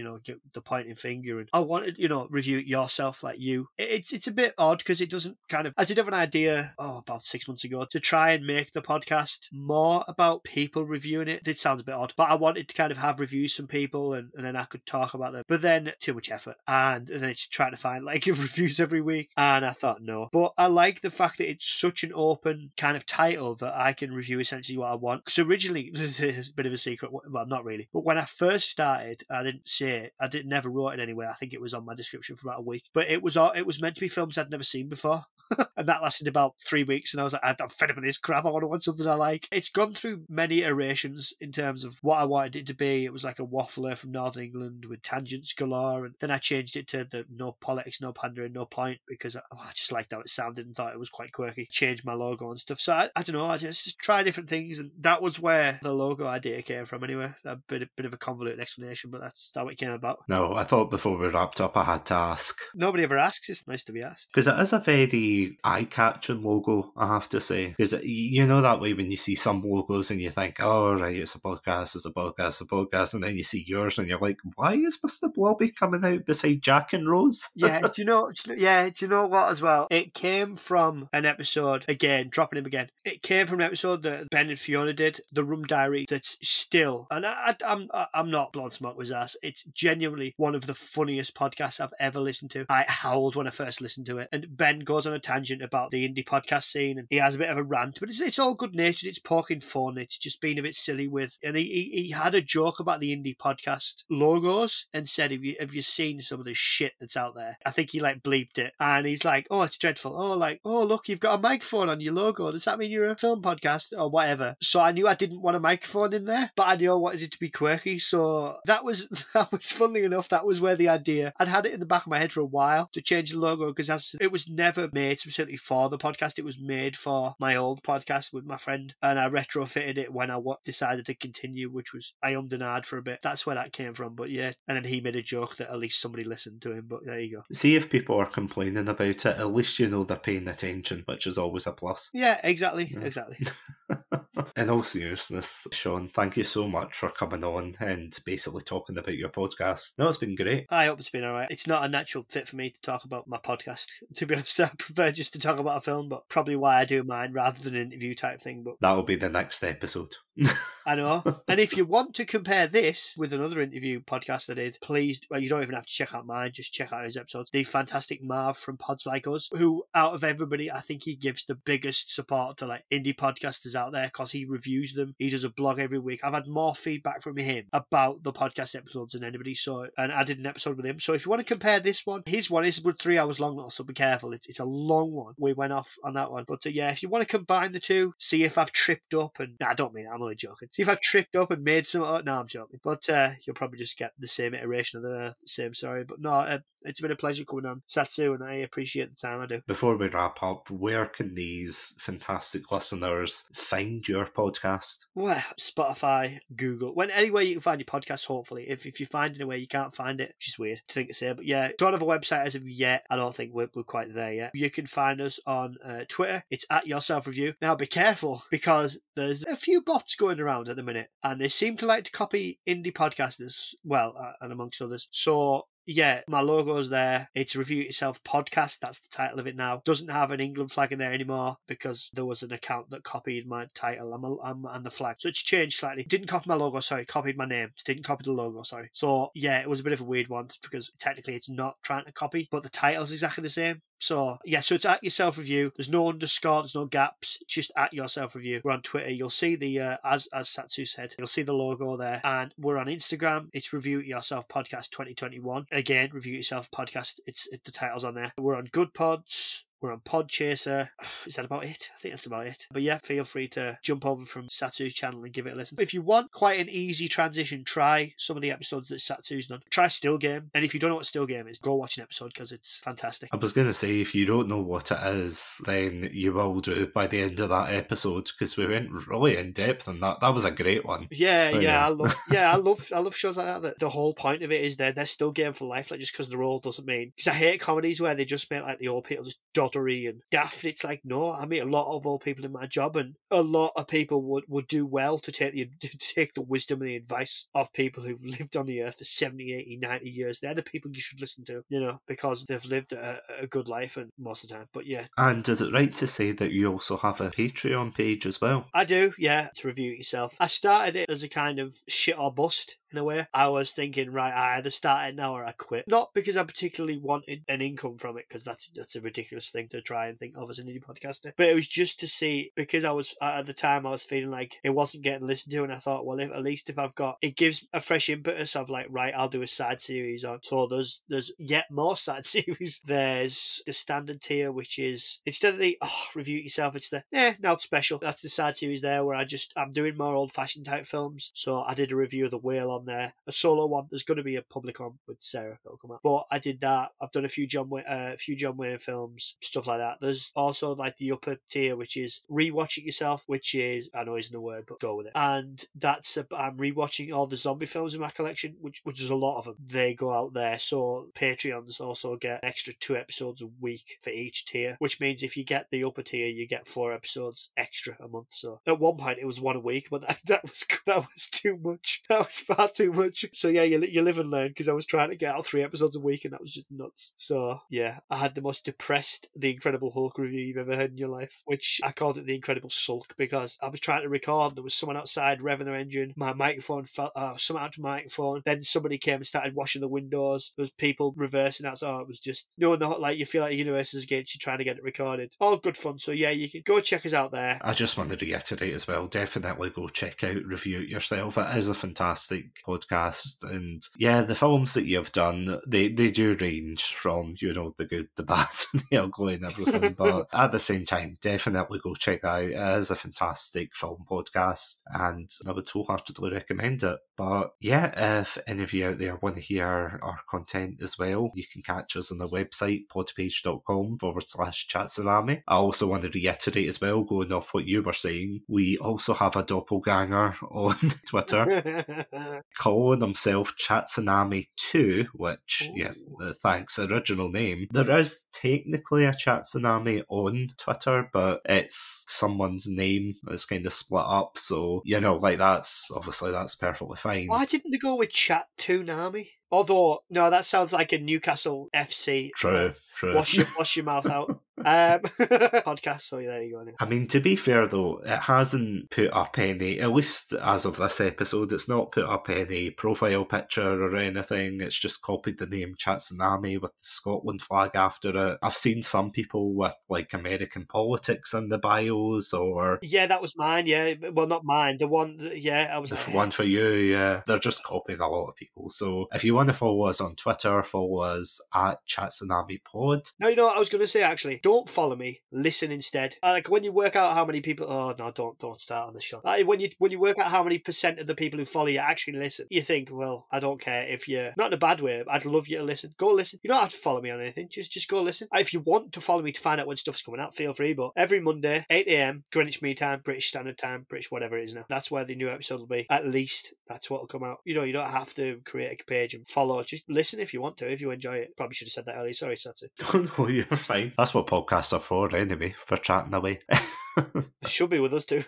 the pointing finger. And I wanted, review it yourself like you. It's a bit odd because it doesn't kind of. I did have an idea, about 6 months ago, to try and make the podcast more about people reviewing it. It sounds a bit odd, but I wanted to kind of have reviews from people and then I could talk about them. But then too much effort. And then it's trying to find like reviews every week. And I thought, no. But I like the fact that it's such an open kind of title that I can review essentially what I want. Because originally, this is a bit of a secret, well, not really, but when I first started, I didn't say it, never wrote it anyway. I think it was on my description for about a week. But it was meant to be films I'd never seen before. And that lasted about 3 weeks, and I was like, I'm fed up with this crap. I want to watch something I like. It's gone through many iterations in terms of what I wanted it to be. It was like a waffler from Northern England with tangents galore, and then I changed it to the no politics, no pandering, no point, because I just liked how it sounded and thought it was quite quirky. Changed my logo and stuff. So I don't know, I just try different things, and that was where the logo idea came from anyway. A bit of a convoluted explanation, but that's how it came about. No, I thought before we wrapped up I had to ask. Nobody ever asks. It's nice to be asked. Because it is a very eye-catching logo, I have to say. Because you know that way when you see some logos and you think, oh, right, it's a podcast, and then you see yours and you're like, why is Mr. Blobby coming out beside Jack and Rose? Yeah, do you know what as well? It came from an episode, again, dropping him again. It came from an episode that Ben and Fiona did, The Room Diary, that's still, and I'm not blowing smoke with his ass, it's genuinely one of the funniest podcasts I've ever listened to. I howled when I first listened to it. And Ben goes on a tangent about the indie podcast scene, and he has a bit of a rant, but it's all good natured, it's poking fun, it's just being a bit silly with, and he had a joke about the indie podcast logos and said, have you seen some of the shit that's out there? I think he like bleeped it, and he's like, oh, it's dreadful. Oh, look, you've got a microphone on your logo. Does that mean you're a film podcast or whatever? So I knew I didn't want a microphone in there, but I knew I wanted it to be quirky. So that was funnily enough, that was where the idea, I'd had it in the back of my head for a while to change the logo, because it was never made specifically for the podcast. It was made for my old podcast with my friend, and I retrofitted it when I decided to continue, which was I ummed and ahed for a bit. That's where that came from. But yeah, and then he made a joke that at least somebody listened to him. But there you go. See, if people are complaining about it, at least you know they're paying attention, which is always a plus. Yeah, exactly. In all seriousness, Sean, thank you so much for coming on and basically talking about your podcast. No, it's been great. I hope it's been all right. It's not a natural fit for me to talk about my podcast, to be honest. I prefer just to talk about a film, but probably why I do mine rather than an interview type thing. But that'll be the next episode. I know. And if you want to compare this with another interview podcast I did, please, well, you don't even have to check out mine, just check out his episodes. The fantastic Marv from Pods Like Us, who out of everybody, I think he gives the biggest support to like indie podcasters out there because he reviews them. He does a blog every week. I've had more feedback from him about the podcast episodes than anybody. And I did an episode with him. So if you want to compare this one, his one is about 3 hours long, so be careful. It's a long one. We went off on that one. But yeah, if you want to combine the two, see if I've tripped up and... I don't mean it, I'm only joking. See if I've tripped up and made some... No, I'm joking. But you'll probably just get the same iteration of the same story. But no, it's been a pleasure coming on, Satsu, and I appreciate the time I do. Before we wrap up, where can these fantastic listeners find your podcast? Well, Spotify, Google, anywhere you can find your podcast, hopefully. If you find it anywhere you can't find it, which is weird to think to say, but yeah, don't have a website as of yet. I don't think we're quite there yet. You can find us on Twitter. It's @YourSelfReview. Now be careful, because there's a few bots going around at the minute, and they seem to like to copy indie podcasters, and amongst others. So yeah, my logo's there. It's Review It Yourself Podcast. That's the title of it now. Doesn't have an England flag in there anymore because there was an account that copied my title and the flag. So it's changed slightly. Didn't copy my logo, sorry. Copied my name. Didn't copy the logo, sorry. So yeah, it was a bit of a weird one because technically it's not trying to copy, but the title's exactly the same. So yeah, so it's @YourSelfReview. There's no underscore, there's no gaps. It's just @YourSelfReview. We're on Twitter. You'll see the as Satsu said, you'll see the logo there, and we're on Instagram. It's Review It Yourself Podcast 2021. Again, Review It Yourself Podcast. It's the title's on there. We're on Good Pods. We're on Podchaser. Is that about it? I think that's about it. But yeah, feel free to jump over from Satsu's channel and give it a listen. If you want quite an easy transition, try some of the episodes that Satsu's done. Try Still Game. And if you don't know what Still Game is, go watch an episode because it's fantastic. I was going to say, if you don't know what it is, then you will do by the end of that episode, because we went really in depth on that. That was a great one. Yeah. I love shows like that. The whole point of it is they're still game for life, like just because they're old doesn't mean. Because I hate comedies where they just make like the old people just dog doddery and daft. It's like, no, I meet a lot of old people in my job, and a lot of people would do well to take the wisdom and the advice of people who've lived on the earth for 70, 80, 90 years. They're the people you should listen to, because they've lived a good life and most of the time. But yeah. And is it right to say that you also have a Patreon page as well? I do, yeah, to review it yourself. I started it as a kind of shit or bust, in a way. I was thinking, right, I either start it now or I quit. Not because I particularly wanted an income from it, because that's a ridiculous thing to try and think of as an indie podcaster. But it was just to see, because I was, at the time, I was feeling like it wasn't getting listened to, and I thought, well, at least if I've got, it gives a fresh impetus of like, right, I'll do a side series on. So there's yet more side series. There's the standard tier, which is, instead of the, review it yourself, it's the, now it's special. That's the side series there, where I'm doing more old-fashioned type films. So I did a review of The Whale on there, a solo one. There's going to be a public one with Sarah that'll come out, but I did that. I've done a few John Wayne films, stuff like that. There's also like the upper tier, which is rewatch it yourself, which is, I know isn't a word, but go with it. And that's I'm rewatching all the zombie films in my collection, which is a lot of them. They go out there. So Patreons also get an extra 2 episodes a week for each tier, which means if you get the upper tier, you get 4 episodes extra a month. So at one point it was 1 a week, but that was too much. That was far too much. So yeah, you live and learn, because I was trying to get out 3 episodes a week, and that was just nuts. So yeah, I had the most depressed The Incredible Hulk review you've ever heard in your life, which I called it The Incredible Sulk, because I was trying to record, there was someone outside revving their engine, my microphone fell, something out to my microphone, then somebody came and started washing the windows, there was people reversing out, so it was just, like you feel like the universe is against you trying to get it recorded. All good fun. So yeah, you can go check us out there. I just want to reiterate as well, definitely go check out Review It Yourself. It is a fantastic podcast, and yeah, the films that you've done, they do range from, the good, the bad, and the ugly and everything, but at the same time, definitely go check it out. It is a fantastic film podcast, and I would wholeheartedly recommend it. But yeah, if any of you out there want to hear our content as well, you can catch us on the website, podpage.com/Chatsunami. I also want to reiterate as well, going off what you were saying, we also have a doppelganger on Twitter calling himself Chatsunami2, which, thanks, original name. There is technically a Chatsunami on Twitter, but it's someone's name that's kind of split up, so, that's perfectly fine. Why didn't they go with Chat-Tunami? Although, no, that sounds like a Newcastle FC. True. Wash your mouth out. Podcast, so there you go. I mean, to be fair though, it hasn't put up any, at least as of this episode, it's not put up any profile picture or anything. It's just copied the name Chatsunami with the Scotland flag after it. I've seen some people with like American politics in the bios, or yeah, that was mine. Yeah, well, not mine. The one, I was the one for you. Yeah, they're just copying a lot of people. So if you want to follow us on Twitter, follow us at Chatsunami Pod. No, you know what I was going to say actually. Don't follow me. Listen instead. Like when you work out how many people. Oh no, don't start on the show. Like when you work out how many percent of the people who follow you actually listen, you think, well, I don't care if you're not in a bad way. I'd love you to listen. Go listen. You don't have to follow me on anything. Just go listen. If you want to follow me to find out when stuff's coming out, feel free. But every Monday, 8 a.m. Greenwich Mean Time, British Standard Time, British whatever it is now. That's where the new episode will be. At least that's what will come out. You don't have to create a page and follow. Just listen if you want to. If you enjoy it. Probably should have said that earlier. Sorry, Satsu. No, you're fine. That's what podcasts are for anyway, for chatting away. Should be with us too.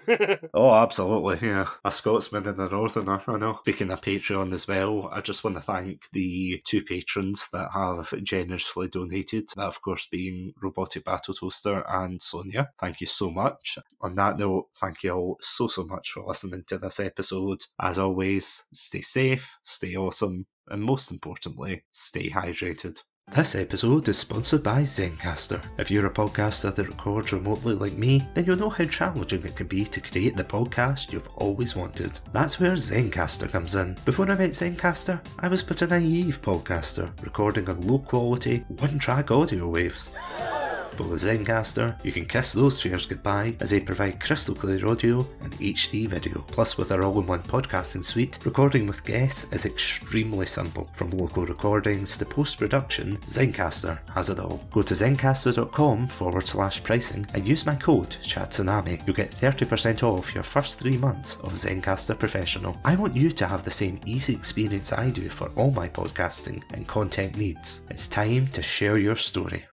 Oh, absolutely, yeah. A Scotsman and a Northerner, I know. Speaking of Patreon as well, I just want to thank the 2 patrons that have generously donated, that of course being Robotic Battle Toaster and Sonia. Thank you so much. On that note, thank you all so much for listening to this episode. As always, stay safe, stay awesome, and most importantly, stay hydrated. This episode is sponsored by Zencastr. If you're a podcaster that records remotely like me, then you'll know how challenging it can be to create the podcast you've always wanted. That's where Zencastr comes in. Before I met Zencastr, I was but a naive podcaster, recording on low quality, one-track audio waves. But with Zencastr, you can kiss those fears goodbye, as they provide crystal clear audio and HD video. Plus, with our all-in-one podcasting suite, recording with guests is extremely simple. From local recordings to post-production, Zencastr has it all. Go to zencastr.com/pricing and use my code CHATSUNAMI. You'll get 30% off your first 3 months of Zencastr Professional. I want you to have the same easy experience I do for all my podcasting and content needs. It's time to share your story.